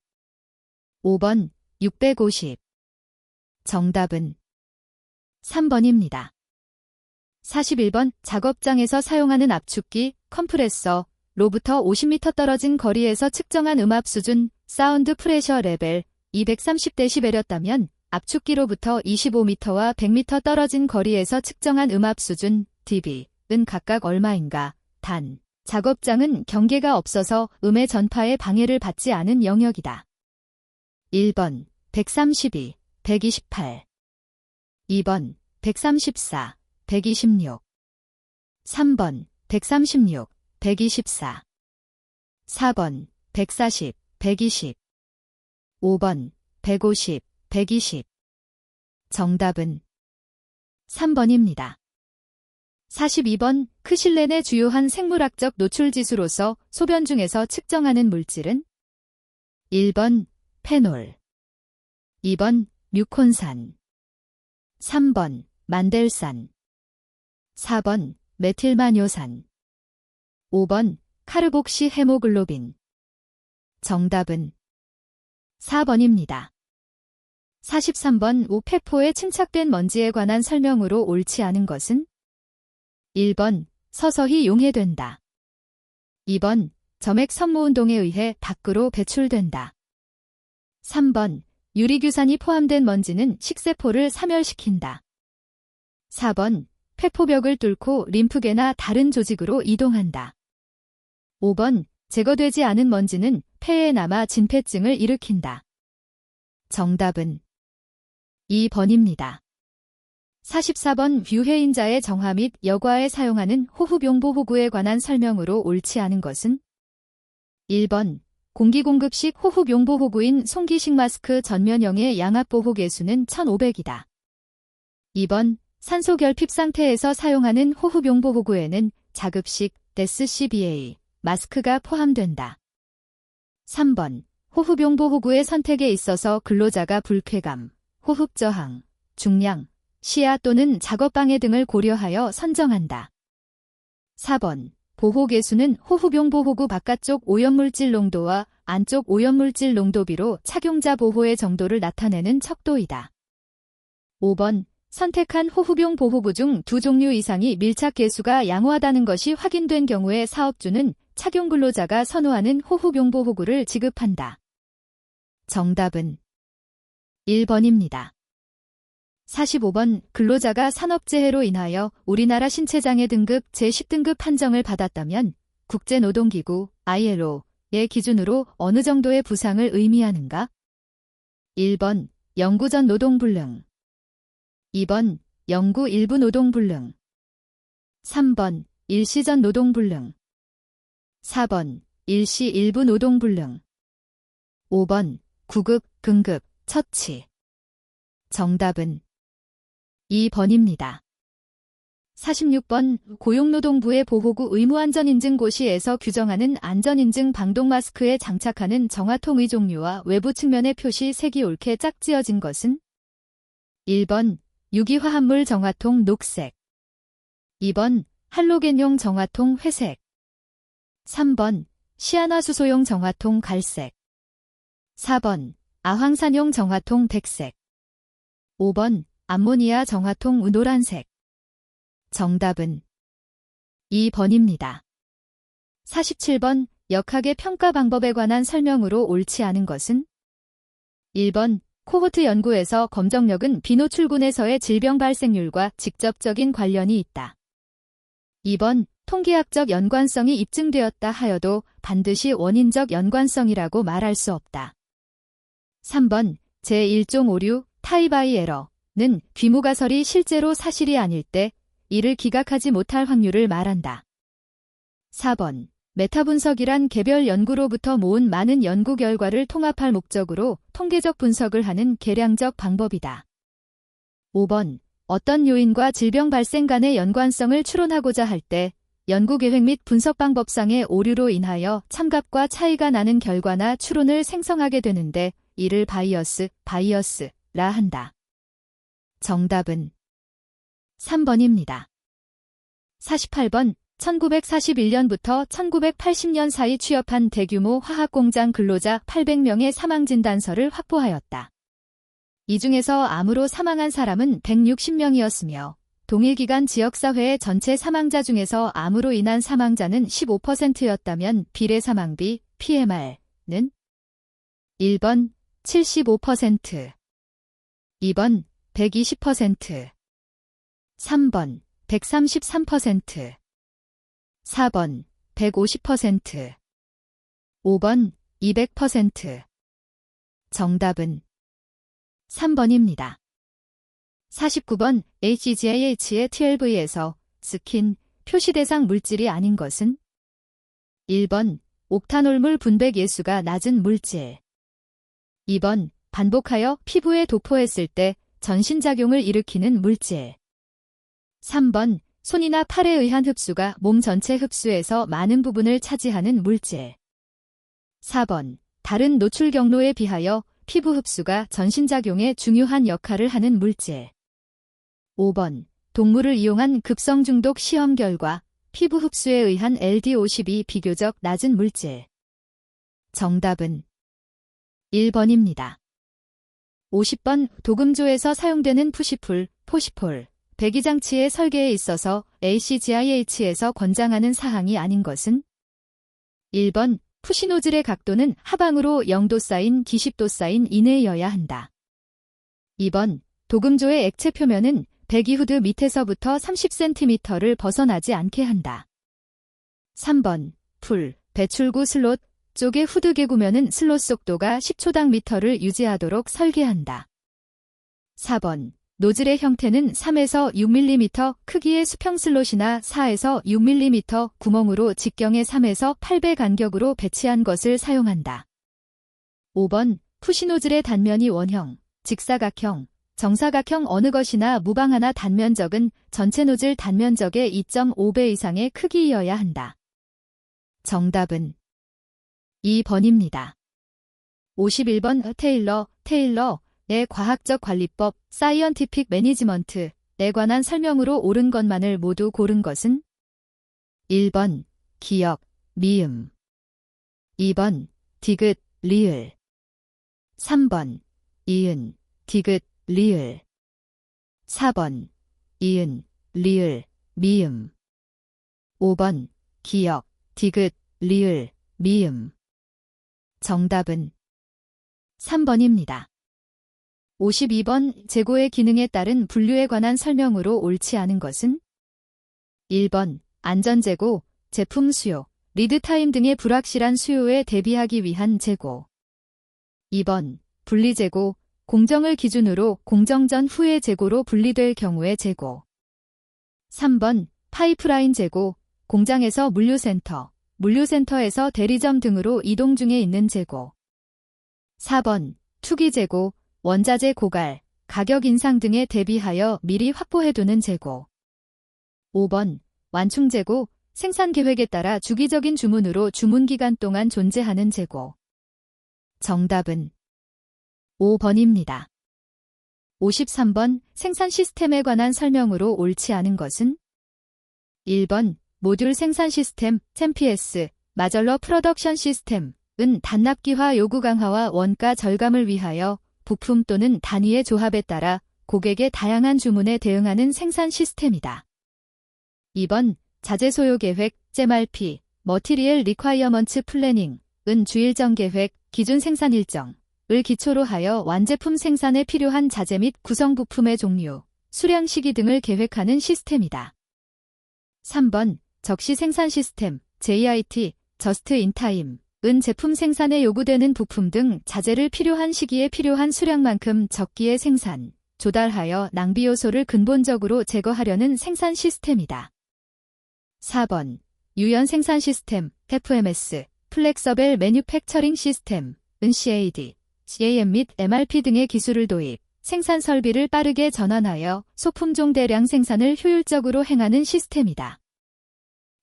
5번 650. 정답은 3번입니다. 41번 작업장에서 사용하는 압축기, 컴프레서로부터 50m 떨어진 거리에서 측정한 음압 수준, 사운드 프레셔 레벨 230dB였다면 압축기로부터 25m와 100m 떨어진 거리에서 측정한 음압 수준, dB은 각각 얼마인가? 단, 작업장은 경계가 없어서 음의 전파에 방해를 받지 않은 영역이다. 1번 132, 128, 2번 134, 126, 3번 136, 124, 4번 140, 120, 5번 150, 120. 정답은 3번입니다. 42번 크실렌의 주요한 생물학적 노출지수로서 소변 중에서 측정하는 물질은 1번 페놀, 2번 뮤콘산, 3번 만델산, 4번 메틸마뇨산, 5번 카르복시 헤모글로빈. 정답은 4번입니다. 43번 옥페포에 침착된 먼지에 관한 설명으로 옳지 않은 것은 1번 서서히 용해된다. 2번 점액 선모운동에 의해 밖으로 배출된다. 3번 유리규산이 포함된 먼지는 식세포를 사멸시킨다. 4번 폐포벽을 뚫고 림프계나 다른 조직으로 이동한다. 5번 제거되지 않은 먼지는 폐에 남아 진폐증을 일으킨다. 정답은 2번입니다. 44번 유해인자의 정화 및 여과에 사용하는 호흡용보호구에 관한 설명으로 옳지 않은 것은 1번 공기공급식 호흡용보호구인 송기식 마스크 전면형의 양압보호 개수는 1500이다. 2번 산소결핍 상태에서 사용하는 호흡용보호구에는 자급식 SCBA 마스크가 포함된다. 3번 호흡용보호구의 선택에 있어서 근로자가 불쾌감, 호흡저항, 중량, 시야 또는 작업방해 등을 고려하여 선정한다. 4번 보호개수는 호흡용 보호구 바깥쪽 오염물질 농도와 안쪽 오염물질 농도비로 착용자 보호의 정도를 나타내는 척도이다. 5번 선택한 호흡용 보호구 중 2종류 이상이 밀착 개수가 양호하다는 것이 확인된 경우에 사업주는 착용 근로자가 선호하는 호흡용 보호구를 지급한다. 정답은 1번입니다. 45번 근로자가 산업재해로 인하여 우리나라 신체장애 등급 제10등급 판정을 받았다면 국제노동기구 ILO의 기준으로 어느 정도의 부상을 의미하는가? 1번 영구 전 노동불능, 2번 영구 일부 노동불능, 3번 일시 전 노동불능, 4번 일시 일부 노동불능, 5번 구급, 등급, 처치. 정답은 2번입니다. 46번 고용노동부의 보호구 의무안전인증고시에서 규정하는 안전인증 방독마스크에 장착하는 정화통의 종류와 외부 측면의 표시 색이 옳게 짝지어진 것은 1번 유기화합물 정화통 녹색, 2번 할로겐용 정화통 회색, 3번 시아나수소용 정화통 갈색, 4번 아황산용 정화통 백색, 5번 암모니아 정화통 노란색. 정답은 2번입니다. 47번 역학의 평가 방법에 관한 설명으로 옳지 않은 것은 1번 코호트 연구에서 검정력은 비노출군에서의 질병 발생률과 직접적인 관련이 있다. 2번 통계학적 연관성이 입증되었다 하여도 반드시 원인적 연관성이라고 말할 수 없다. 3번 제1종 오류 타이바이 에러는 귀무가설이 실제로 사실이 아닐 때 이를 기각하지 못할 확률을 말한다. 4번 메타분석이란 개별 연구로부터 모은 많은 연구 결과를 통합할 목적으로 통계적 분석을 하는 계량적 방법이다. 5번 어떤 요인과 질병 발생 간의 연관성을 추론하고자 할 때 연구계획 및 분석 방법상의 오류로 인하여 참갑과 차이가 나는 결과나 추론을 생성하게 되는데 이를 바이어스라 한다. 정답은 3번입니다. 48번 1941년부터 1980년 사이 취업한 대규모 화학공장 근로자 800명의 사망진단서를 확보하였다. 이 중에서 암으로 사망한 사람은 160명이었으며 동일 기간 지역사회의 전체 사망자 중에서 암으로 인한 사망자는 15%였다면 비례사망비 PMR는 1번 75%, 2번 120%, 3번 133%, 4번 150%, 5번 200%. 정답은 3번입니다. 49번 HGIH의 12에서 스킨 표시 대상 물질이 아닌 것은 1번 옥타놀물 분백 예수가 낮은 물질, 2번 반복하여 피부에 도포했을 때 전신작용을 일으키는 물질, 3번 손이나 팔에 의한 흡수가 몸 전체 흡수에서 많은 부분을 차지하는 물질. 4번. 다른 노출 경로에 비하여 피부 흡수가 전신작용에 중요한 역할을 하는 물질. 5번. 동물을 이용한 급성 중독 시험 결과 피부 흡수에 의한 LD50이 비교적 낮은 물질. 정답은 1번입니다. 50번. 도금조에서 사용되는 푸시풀, 포시폴, 배기장치의 설계에 있어서 ACGIH에서 권장하는 사항이 아닌 것은? 1번. 푸시 노즐의 각도는 하방으로 0도 사인, 90도 사인 이내여야 한다. 2번. 도금조의 액체 표면은 배기 후드 밑에서부터 30cm를 벗어나지 않게 한다. 3번. 풀, 배출구 슬롯 쪽의 후드 개구면은 슬롯 속도가 10초당 미터를 유지하도록 설계한다. 4번. 노즐의 형태는 3에서 6mm 크기의 수평 슬롯이나 4에서 6mm 구멍으로 직경의 3에서 8배 간격으로 배치한 것을 사용한다. 5번. 푸시 노즐의 단면이 원형, 직사각형, 정사각형 어느 것이나 무방하나 단면적은 전체 노즐 단면적의 2.5배 이상의 크기이어야 한다. 정답은 2번입니다. 51번. 테일러의 과학적 관리법, 사이언티픽 매니지먼트에 관한 설명으로 옳은 것만을 모두 고른 것은? 1번. 기역, 미음. 2번. 디귿, 리을. 3번. 이은, 디귿, 리을. 4번. 이은, 리을, 미음. 5번. 기역, 디귿, 리을, 미음. 정답은 3번입니다. 52번. 재고의 기능에 따른 분류에 관한 설명으로 옳지 않은 것은? 1번. 안전재고, 제품 수요, 리드타임 등의 불확실한 수요에 대비하기 위한 재고. 2번. 분리재고, 공정을 기준으로 공정 전 후의 재고로 분리될 경우의 재고. 3번. 파이프라인 재고, 공장에서 물류센터, 물류센터에서 대리점 등으로 이동 중에 있는 재고. 4번. 투기 재고, 원자재 고갈, 가격 인상 등에 대비하여 미리 확보해두는 재고. 5번. 완충 재고, 생산 계획에 따라 주기적인 주문으로 주문 기간 동안 존재하는 재고. 정답은 5번입니다. 53번. 생산 시스템에 관한 설명으로 옳지 않은 것은? 1번. 모듈 생산 시스템, MPS, 마절러 프로덕션 시스템은 단납기화 요구 강화와 원가 절감을 위하여 부품 또는 단위의 조합에 따라 고객의 다양한 주문에 대응하는 생산 시스템이다. 2번. 자재 소요 계획, MRP, 머티리얼 리콰이어먼츠 플래닝은 주일정 계획, 기준 생산 일정을 기초로 하여 완제품 생산에 필요한 자재 및 구성 부품의 종류, 수량 시기 등을 계획하는 시스템이다. 3번. 적시 생산 시스템, JIT, Just in Time은 제품 생산에 요구되는 부품 등 자재를 필요한 시기에 필요한 수량만큼 적기에 생산, 조달하여 낭비 요소를 근본적으로 제거하려는 생산 시스템이다. 4번. 유연 생산 시스템, FMS, 플렉서벨 매뉴팩처링 시스템은 CAD, CAM 및 MRP 등의 기술을 도입, 생산 설비를 빠르게 전환하여 소품종 대량 생산을 효율적으로 행하는 시스템이다.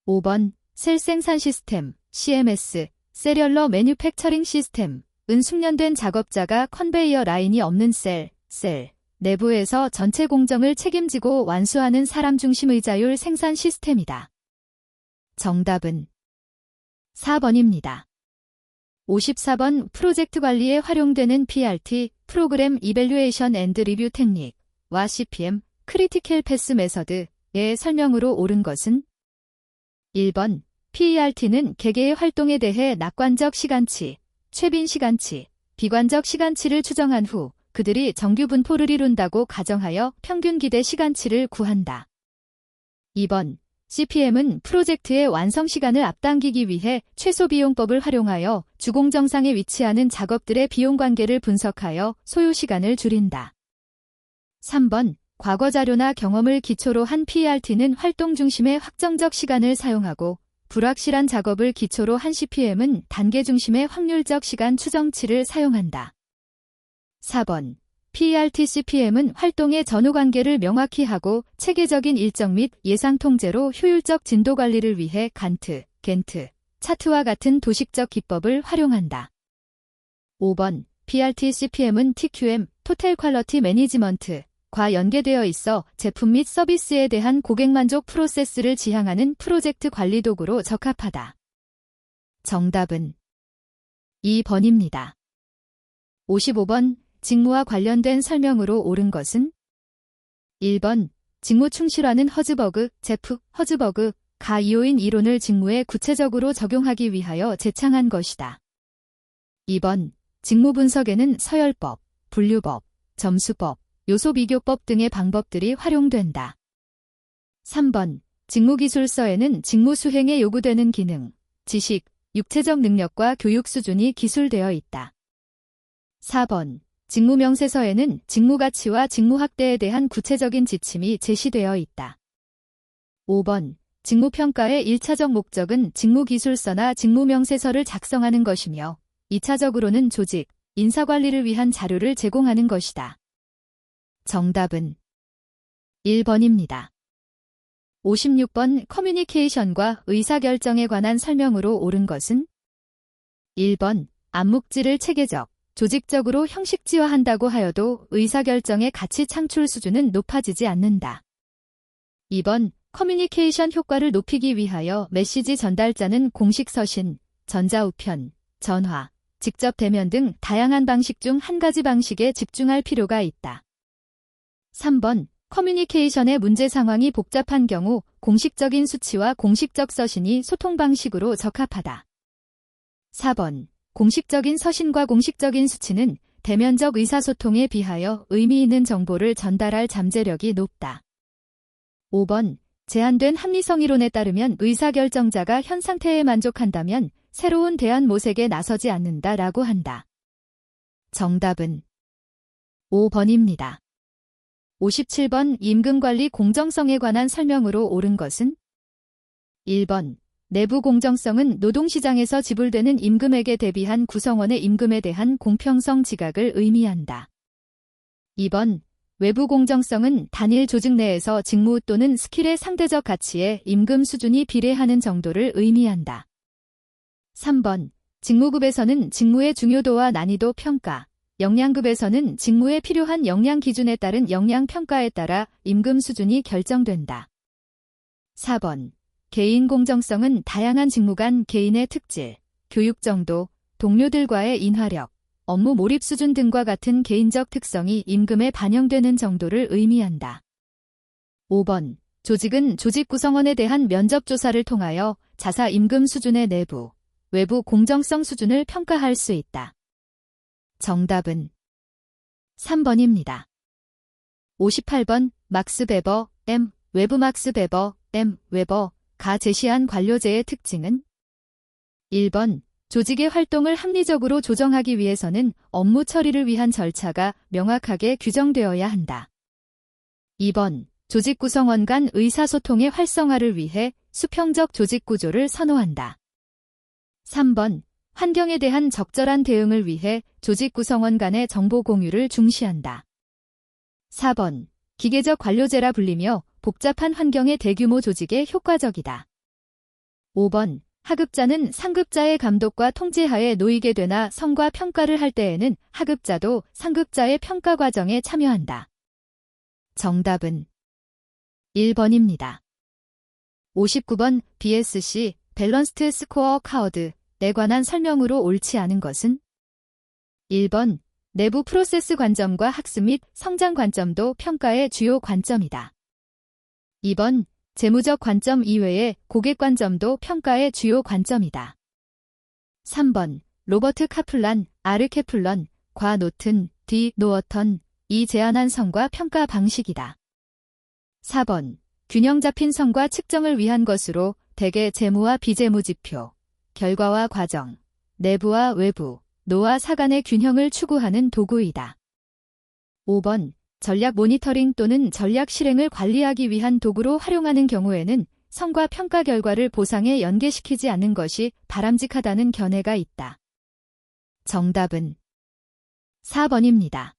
5번. 셀 생산 시스템, CMS, 세리얼러 매뉴팩처링 시스템은 숙련된 작업자가 컨베이어 라인이 없는 셀 내부에서 전체 공정을 책임지고 완수하는 사람 중심 의자율 생산 시스템이다. 정답은 4번입니다. 54번. 프로젝트 관리에 활용되는 PRT, 프로그램 이밸류에이션 앤드 리뷰 테크닉과 CPM, 크리티컬 패스 메서드의 설명으로 옳은 것은? 1번. PERT는 개개의 활동에 대해 낙관적 시간치, 최빈 시간치, 비관적 시간치를 추정한 후 그들이 정규 분포를 이룬다고 가정하여 평균 기대 시간치를 구한다. 2번. CPM은 프로젝트의 완성 시간을 앞당기기 위해 최소 비용법을 활용하여 주공정상에 위치하는 작업들의 비용 관계를 분석하여 소요 시간을 줄인다. 3번. 과거 자료나 경험을 기초로 한 PERT는 활동 중심의 확정적 시간을 사용하고 불확실한 작업을 기초로 한 CPM은 단계 중심의 확률적 시간 추정치를 사용한다. 4번. PERT-CPM은 활동의 전후관계를 명확히 하고 체계적인 일정 및 예상 통제로 효율적 진도 관리를 위해 간트, 겐트, 차트와 같은 도식적 기법을 활용한다. 5번 PERT-CPM은 TQM, 토탈 퀄러티 매니지먼트,과 연계되어 있어 제품 및 서비스에 대한 고객만족 프로세스를 지향하는 프로젝트 관리 도구로 적합하다. 정답은 2번입니다. 55번 직무와 관련된 설명으로 옳은 것은 1번 직무 충실화는 허즈버그, 제프, 허즈버그가 이호인 이론을 직무에 구체적으로 적용하기 위하여 제창한 것이다. 2번 직무 분석에는 서열법, 분류법, 점수법, 요소비교법 등의 방법들이 활용된다. 3번 직무기술서에는 직무 수행에 요구되는 기능, 지식, 육체적 능력과 교육 수준이 기술되어 있다. 4번 직무명세서에는 직무가치와 직무학대에 대한 구체적인 지침이 제시되어 있다. 5번 직무평가의 1차적 목적은 직무기술서나 직무명세서를 작성하는 것이며 2차적으로는 조직, 인사관리를 위한 자료를 제공하는 것이다. 정답은 1번입니다. 56번 커뮤니케이션과 의사결정에 관한 설명으로 옳은 것은 1번 암묵지를 체계적, 조직적으로 형식지화한다고 하여도 의사결정의 가치 창출 수준은 높아지지 않는다. 2번 커뮤니케이션 효과를 높이기 위하여 메시지 전달자는 공식 서신, 전자우편, 전화, 직접 대면 등 다양한 방식 중 한 가지 방식에 집중할 필요가 있다. 3번 커뮤니케이션의 문제 상황이 복잡한 경우 공식적인 수치와 공식적 서신이 소통 방식으로 적합하다. 4번 공식적인 서신과 공식적인 수치는 대면적 의사소통에 비하여 의미 있는 정보를 전달할 잠재력이 높다. 5번 제한된 합리성 이론에 따르면 의사결정자가 현 상태에 만족한다면 새로운 대안 모색에 나서지 않는다라고 한다. 정답은 5번입니다. 57번 임금관리 공정성에 관한 설명으로 옳은 것은 1번 내부 공정성은 노동시장에서 지불되는 임금액에 대비한 구성원의 임금에 대한 공평성 지각을 의미한다. 2번 외부 공정성은 단일 조직 내에서 직무 또는 스킬의 상대적 가치에 임금 수준이 비례하는 정도를 의미한다. 3번 직무급에서는 직무의 중요도와 난이도 평가, 역량급에서는 직무에 필요한 역량 기준에 따른 역량 평가에 따라 임금 수준이 결정된다. 4번 개인 공정성은 다양한 직무 간 개인의 특질, 교육 정도, 동료들과의 인화력, 업무 몰입 수준 등과 같은 개인적 특성이 임금에 반영되는 정도를 의미한다. 5번 조직은 조직 구성원에 대한 면접 조사를 통하여 자사 임금 수준의 내부, 외부 공정성 수준을 평가할 수 있다. 정답은 3번입니다. 58번 막스 베버, M, 외부 막스 베버, M, 웨버가 제시한 관료제의 특징은 1번 조직의 활동을 합리적으로 조정하기 위해서는 업무 처리를 위한 절차가 명확하게 규정되어야 한다. 2번 조직 구성원 간 의사소통의 활성화를 위해 수평적 조직 구조를 선호한다. 3번 환경에 대한 적절한 대응을 위해 조직 구성원 간의 정보 공유를 중시한다. 4번 기계적 관료제라 불리며 복잡한 환경의 대규모 조직에 효과적이다. 5번 하급자는 상급자의 감독과 통제하에 놓이게 되나 성과 평가를 할 때에는 하급자도 상급자의 평가 과정에 참여한다. 정답은 1번입니다. 59번 BSC 밸런스드 스코어 카워드에 관한 설명으로 옳지 않은 것은 1번 내부 프로세스 관점과 학습 및 성장 관점도 평가의 주요 관점이다. 2번 재무적 관점 이외의 고객 관점도 평가의 주요 관점이다. 3번 로버트 카플란, 아르 케플런, 과 노튼, 디 노어턴이 제안한 성과 평가 방식이다. 4번 균형 잡힌 성과 측정을 위한 것으로 대개 재무와 비재무 지표, 결과와 과정, 내부와 외부, 노와 사 간의 균형을 추구하는 도구이다. 5번 전략 모니터링 또는 전략 실행을 관리하기 위한 도구로 활용하는 경우에는 성과 평가 결과를 보상에 연계시키지 않는 것이 바람직하다는 견해가 있다. 정답은 4번입니다.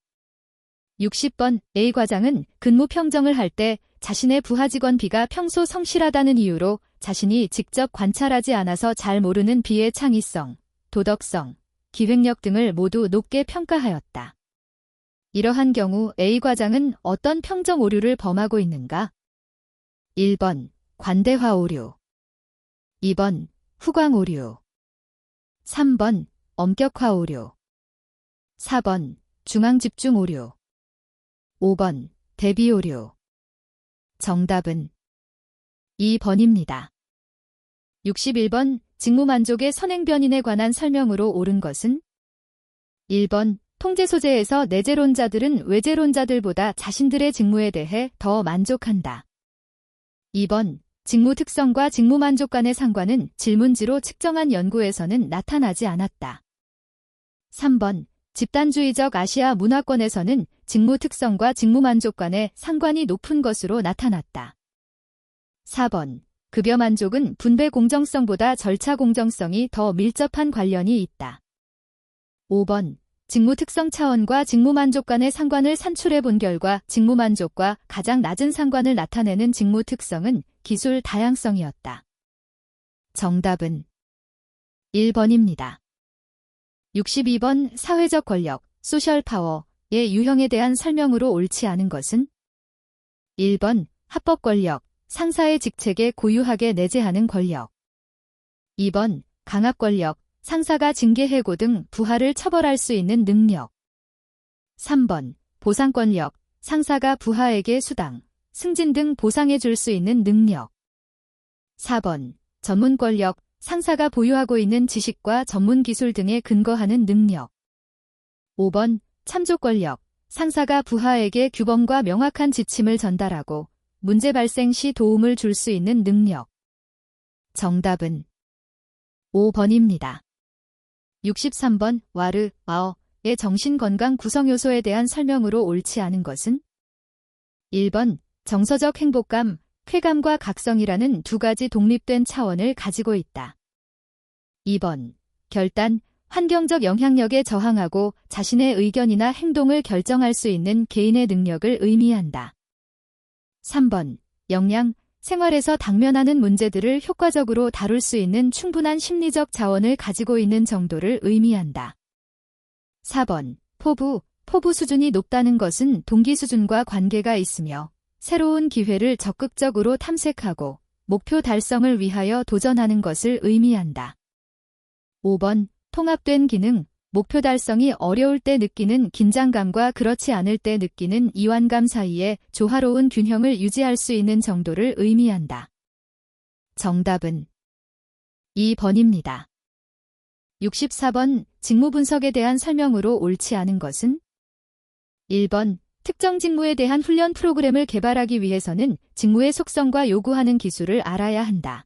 60번 A 과장은 근무 평정을 할 때 자신의 부하 직원 B가 평소 성실하다는 이유로 자신이 직접 관찰하지 않아서 잘 모르는 B의 창의성, 도덕성, 기획력 등을 모두 높게 평가하였다. 이러한 경우 A 과장은 어떤 평정 오류를 범하고 있는가? 1번 관대화 오류, 2번 후광 오류, 3번 엄격화 오류, 4번 중앙집중 오류, 5번 대비 오류. 정답은 2번입니다. 61번 직무만족의 선행변인에 관한 설명으로 옳은 것은? 1번 통제 소재에서 내재론자들은 외재론자들보다 자신들의 직무에 대해 더 만족한다. 2번 직무 특성과 직무만족 간의 상관은 질문지로 측정한 연구에서는 나타나지 않았다. 3번 집단주의적 아시아 문화권에서는 직무 특성과 직무만족 간의 상관이 높은 것으로 나타났다. 4번 급여 만족은 분배 공정성보다 절차 공정성이 더 밀접한 관련이 있다. 5번 직무 특성 차원과 직무만족 간의 상관을 산출해 본 결과 직무만족과 가장 낮은 상관을 나타내는 직무 특성은 기술 다양성이었다. 정답은 1번입니다. 62번 사회적 권력, 소셜 파워의 유형에 대한 설명으로 옳지 않은 것은? 1번 합법 권력, 상사의 직책에 고유하게 내재하는 권력. 2번 강압 권력, 상사가 징계 해고 등 부하를 처벌할 수 있는 능력. 3번 보상 권력, 상사가 부하에게 수당, 승진 등 보상해 줄 수 있는 능력. 4번 전문 권력, 상사가 보유하고 있는 지식과 전문 기술 등에 근거하는 능력. 5번 참조 권력, 상사가 부하에게 규범과 명확한 지침을 전달하고 문제 발생 시 도움을 줄 수 있는 능력. 정답은 5번입니다. 63번 와르, 와어의 정신건강 구성요소에 대한 설명으로 옳지 않은 것은? 1번 정서적 행복감, 쾌감과 각성이라는 두 가지 독립된 차원을 가지고 있다. 2번 결단, 환경적 영향력에 저항하고 자신의 의견이나 행동을 결정할 수 있는 개인의 능력을 의미한다. 3번 역량, 생활에서 당면하는 문제들을 효과적으로 다룰 수 있는 충분한 심리적 자원을 가지고 있는 정도를 의미한다. 4번 포부 수준이 높다는 것은 동기 수준과 관계가 있으며 새로운 기회를 적극적으로 탐색하고 목표 달성을 위하여 도전하는 것을 의미한다. 5번 통합된 기능, 목표 달성이 어려울 때 느끼는 긴장감과 그렇지 않을 때 느끼는 이완감 사이에 조화로운 균형을 유지할 수 있는 정도를 의미한다. 정답은 2번입니다. 64번 직무 분석에 대한 설명으로 옳지 않은 것은? 1번 특정 직무에 대한 훈련 프로그램을 개발하기 위해서는 직무의 속성과 요구하는 기술을 알아야 한다.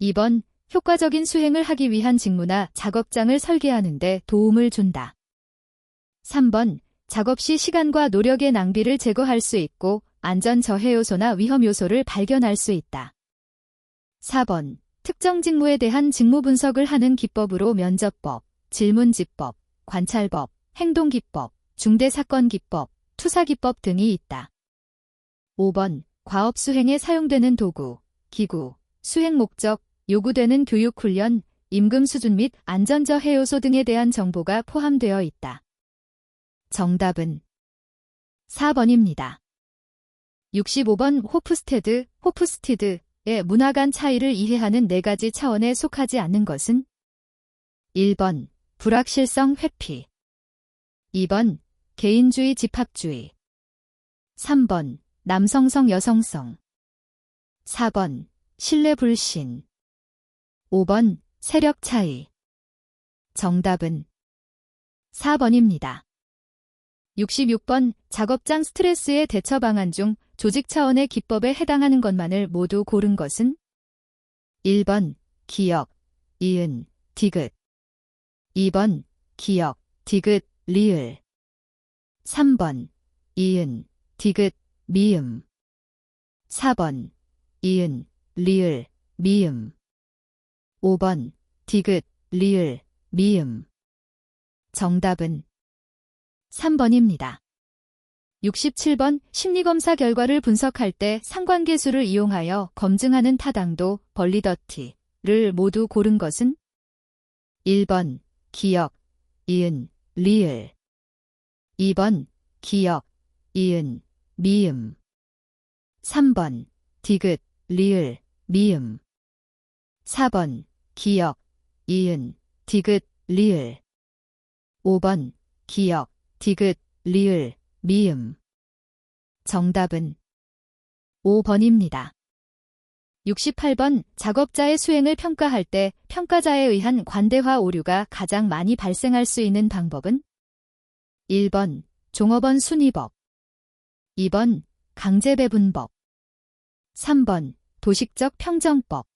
2번 효과적인 수행을 하기 위한 직무나 작업장을 설계하는 데 도움을 준다. 3번 작업 시 시간과 노력의 낭비를 제거할 수 있고 안전 저해 요소나 위험 요소를 발견할 수 있다. 4번 특정 직무에 대한 직무 분석을 하는 기법으로 면접법, 질문지법, 관찰법, 행동기법, 중대사건기법, 투사기법 등이 있다. 5번 과업 수행에 사용되는 도구, 기구, 수행 목적, 요구되는 교육훈련, 임금 수준 및 안전저해 요소 등에 대한 정보가 포함되어 있다. 정답은 4번입니다. 65번 호프스티드의 문화 간 차이를 이해하는 네 가지 차원에 속하지 않는 것은? 1번 불확실성 회피, 2번 개인주의 집합주의, 3번 남성성 여성성, 4번 신뢰 불신, 5번 세력 차이. 정답은 4번입니다. 66번 작업장 스트레스의 대처 방안 중 조직 차원의 기법에 해당하는 것만을 모두 고른 것은? 1번 기역, 이은, 디귿, 2번 기역, 디귿, 리을, 3번 이은, 디귿, 미음, 4번 이은, 리을, 미음, 5번 디귿, 리을, 미음. 정답은 3번입니다. 67번 심리검사 결과를 분석할 때 상관계수를 이용하여 검증하는 타당도, 벌리더티를 모두 고른 것은? 1번 기역, 이은, 리을. 2번 기역, 이은, 미음. 3번 디귿, 리을, 미음. 4번 기역, 이은, 디귿, 리을. 5번 기역, 디귿, 리을, 미음. 정답은 5번입니다. 68번 작업자의 수행을 평가할 때 평가자에 의한 관대화 오류가 가장 많이 발생할 수 있는 방법은? 1번 종업원 순위법, 2번 강제배분법, 3번 도식적 평정법,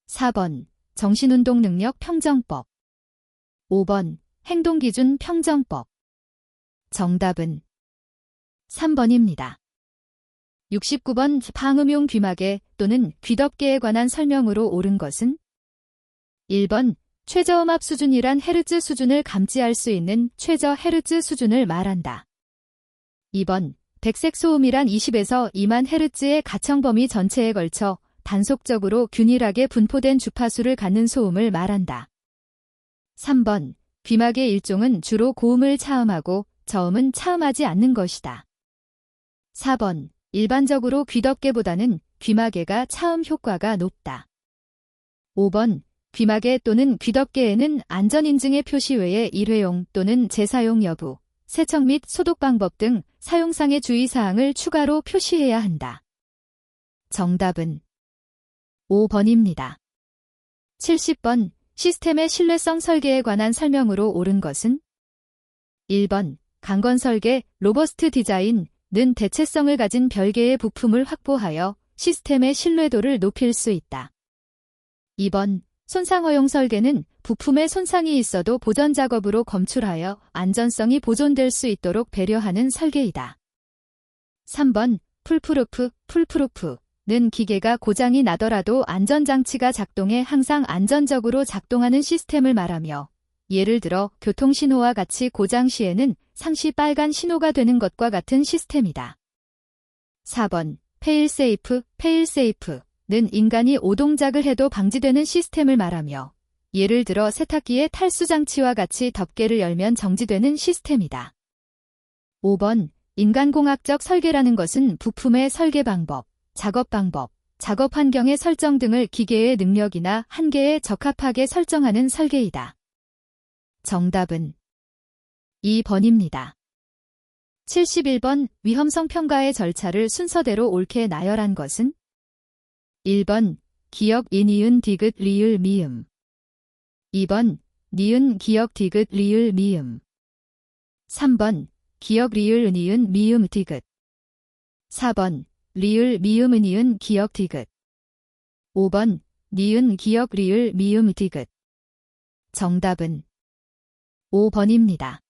4번 정신운동능력 평정법, 5번 행동기준 평정법. 정답은 3번입니다. 69번 방음용 귀마개 또는 귀덮개에 관한 설명으로 옳은 것은? 1번 최저음압 수준이란 헤르츠 수준을 감지할 수 있는 최저 헤르츠 수준을 말한다. 2번 백색 소음이란 20에서 2만 헤르츠의 가청 범위 전체에 걸쳐 단속적으로 균일하게 분포된 주파수를 갖는 소음을 말한다. 3번 귀마개 일종은 주로 고음을 차음하고 저음은 차음하지 않는 것이다. 4번 일반적으로 귀덮개보다는 귀마개가 차음 효과가 높다. 5번 귀마개 또는 귀덮개에는 안전인증의 표시 외에 일회용 또는 재사용 여부, 세척 및 소독 방법 등 사용상의 주의사항을 추가로 표시해야 한다. 정답은 5번입니다. 70번 시스템의 신뢰성 설계에 관한 설명으로 옳은 것은? 1번 강건 설계, 로버스트 디자인은 대체성을 가진 별개의 부품을 확보하여 시스템의 신뢰도를 높일 수 있다. 2번 손상 허용 설계는 부품에 손상이 있어도 보전 작업으로 검출하여 안전성이 보존될 수 있도록 배려하는 설계이다. 3번 풀프루프는 기계가 고장이 나더라도 안전장치가 작동해 항상 안전적으로 작동하는 시스템을 말하며 예를 들어 교통신호와 같이 고장 시에는 상시 빨간 신호가 되는 것과 같은 시스템이다. 4번 페일세이프는 인간이 오동작을 해도 방지되는 시스템을 말하며 예를 들어 세탁기의 탈수장치와 같이 덮개를 열면 정지되는 시스템이다. 5번 인간공학적 설계라는 것은 부품의 설계 방법, 작업 방법, 작업 환경의 설정 등을 기계의 능력이나 한계에 적합하게 설정하는 설계이다. 정답은 2번입니다. 71번 위험성 평가의 절차를 순서대로 옳게 나열한 것은? 1번 기역 인이은 디귿 리을 미음, 2번 니은 기역 디귿 리을 미음, 3번 기역 리을 은이은 미음 디귿, 4번 리을 미음 은이은 기역 디귿, 5번 니은 기역 리을 미음 디귿. 정답은 5번입니다.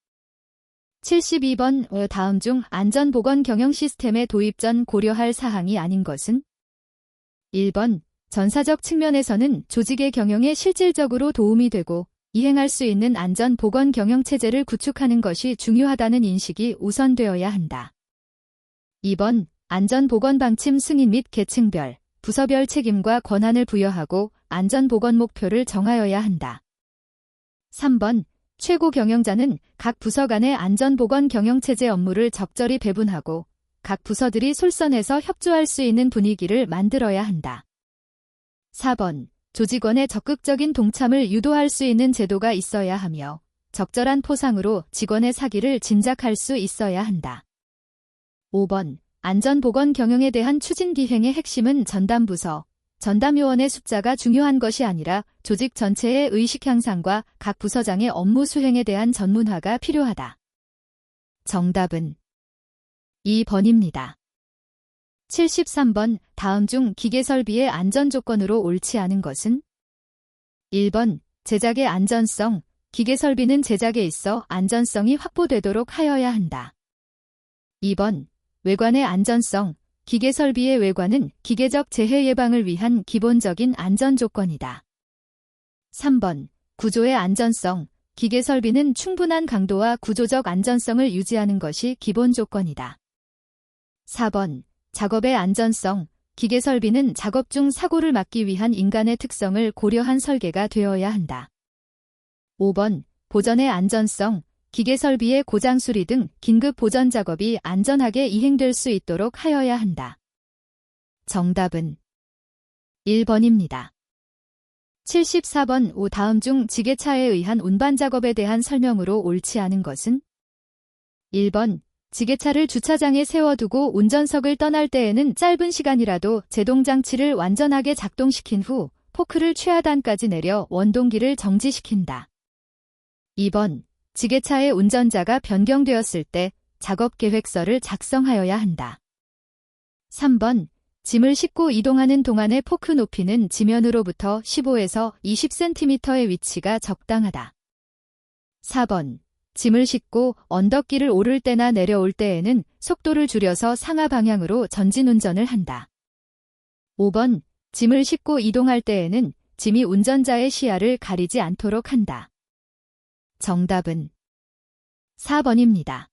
72번 다음 중 안전보건 경영 시스템의 도입 전 고려할 사항이 아닌 것은? 1번 전사적 측면에서는 조직의 경영에 실질적으로 도움이 되고 이행할 수 있는 안전보건 경영체제를 구축하는 것이 중요하다는 인식이 우선되어야 한다. 2번 안전보건 방침 승인 및 계층별, 부서별 책임과 권한을 부여하고 안전보건 목표를 정하여야 한다. 3번 최고 경영자는 각 부서 간의 안전보건 경영체제 업무를 적절히 배분하고 각 부서들이 솔선해서 협조할 수 있는 분위기를 만들어야 한다. 4번 조직원의 적극적인 동참을 유도할 수 있는 제도가 있어야 하며 적절한 포상으로 직원의 사기를 진작할 수 있어야 한다. 5번 안전보건 경영에 대한 추진 기획의 핵심은 전담부서, 전담요원의 숫자가 중요한 것이 아니라 조직 전체의 의식 향상과 각 부서장의 업무 수행에 대한 전문화가 필요하다. 정답은 2번입니다. 73번 다음 중 기계설비의 안전조건으로 옳지 않은 것은? 1번 제작의 안전성, 기계설비는 제작에 있어 안전성이 확보되도록 하여야 한다. 2번 외관의 안전성, 기계설비의 외관은 기계적 재해 예방을 위한 기본적인 안전조건이다. 3번 구조의 안전성, 기계 설비는 충분한 강도와 구조적 안전성을 유지하는 것이 기본 조건이다. 4번. 작업의 안전성. 기계 설비는 작업 중 사고를 막기 위한 인간의 특성을 고려한 설계가 되어야 한다. 5번. 보전의 안전성. 기계 설비의 고장 수리 등 긴급 보전 작업이 안전하게 이행될 수 있도록 하여야 한다. 정답은 1번입니다. 74번. 다음 중 지게차에 의한 운반 작업에 대한 설명으로 옳지 않은 것은? 1번. 지게차를 주차장에 세워두고 운전석을 떠날 때에는 짧은 시간이라도 제동장치를 완전하게 작동시킨 후 포크를 최하단까지 내려 원동기를 정지시킨다. 2번. 지게차의 운전자가 변경되었을 때 작업계획서를 작성하여야 한다. 3번. 짐을 싣고 이동하는 동안의 포크 높이는 지면으로부터 15에서 20cm의 위치가 적당하다. 4번. 짐을 싣고 언덕길을 오를 때나 내려올 때에는 속도를 줄여서 상하 방향으로 전진 운전을 한다. 5번. 짐을 싣고 이동할 때에는 짐이 운전자의 시야를 가리지 않도록 한다. 정답은 4번입니다.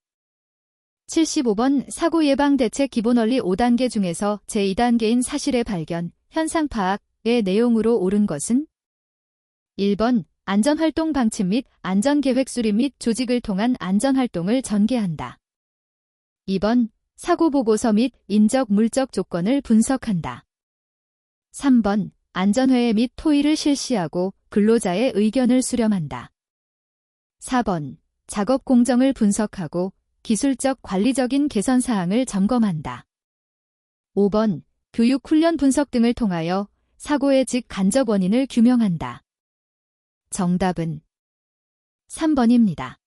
75번. 사고 예방 대책 기본원리 5단계 중에서 제2단계인 사실의 발견, 현상 파악의 내용으로 옳은 것은? 1번. 안전활동 방침 및 안전계획 수립 및 조직을 통한 안전활동을 전개한다. 2번. 사고보고서 및 인적 물적 조건을 분석한다. 3번. 안전회의 및 토의를 실시하고 근로자의 의견을 수렴한다. 4번. 작업 공정을 분석하고 기술적 관리적인 개선 사항을 점검한다. 5번. 교육 훈련 분석 등을 통하여 사고의 직간접 원인을 규명한다. 정답은 3번입니다.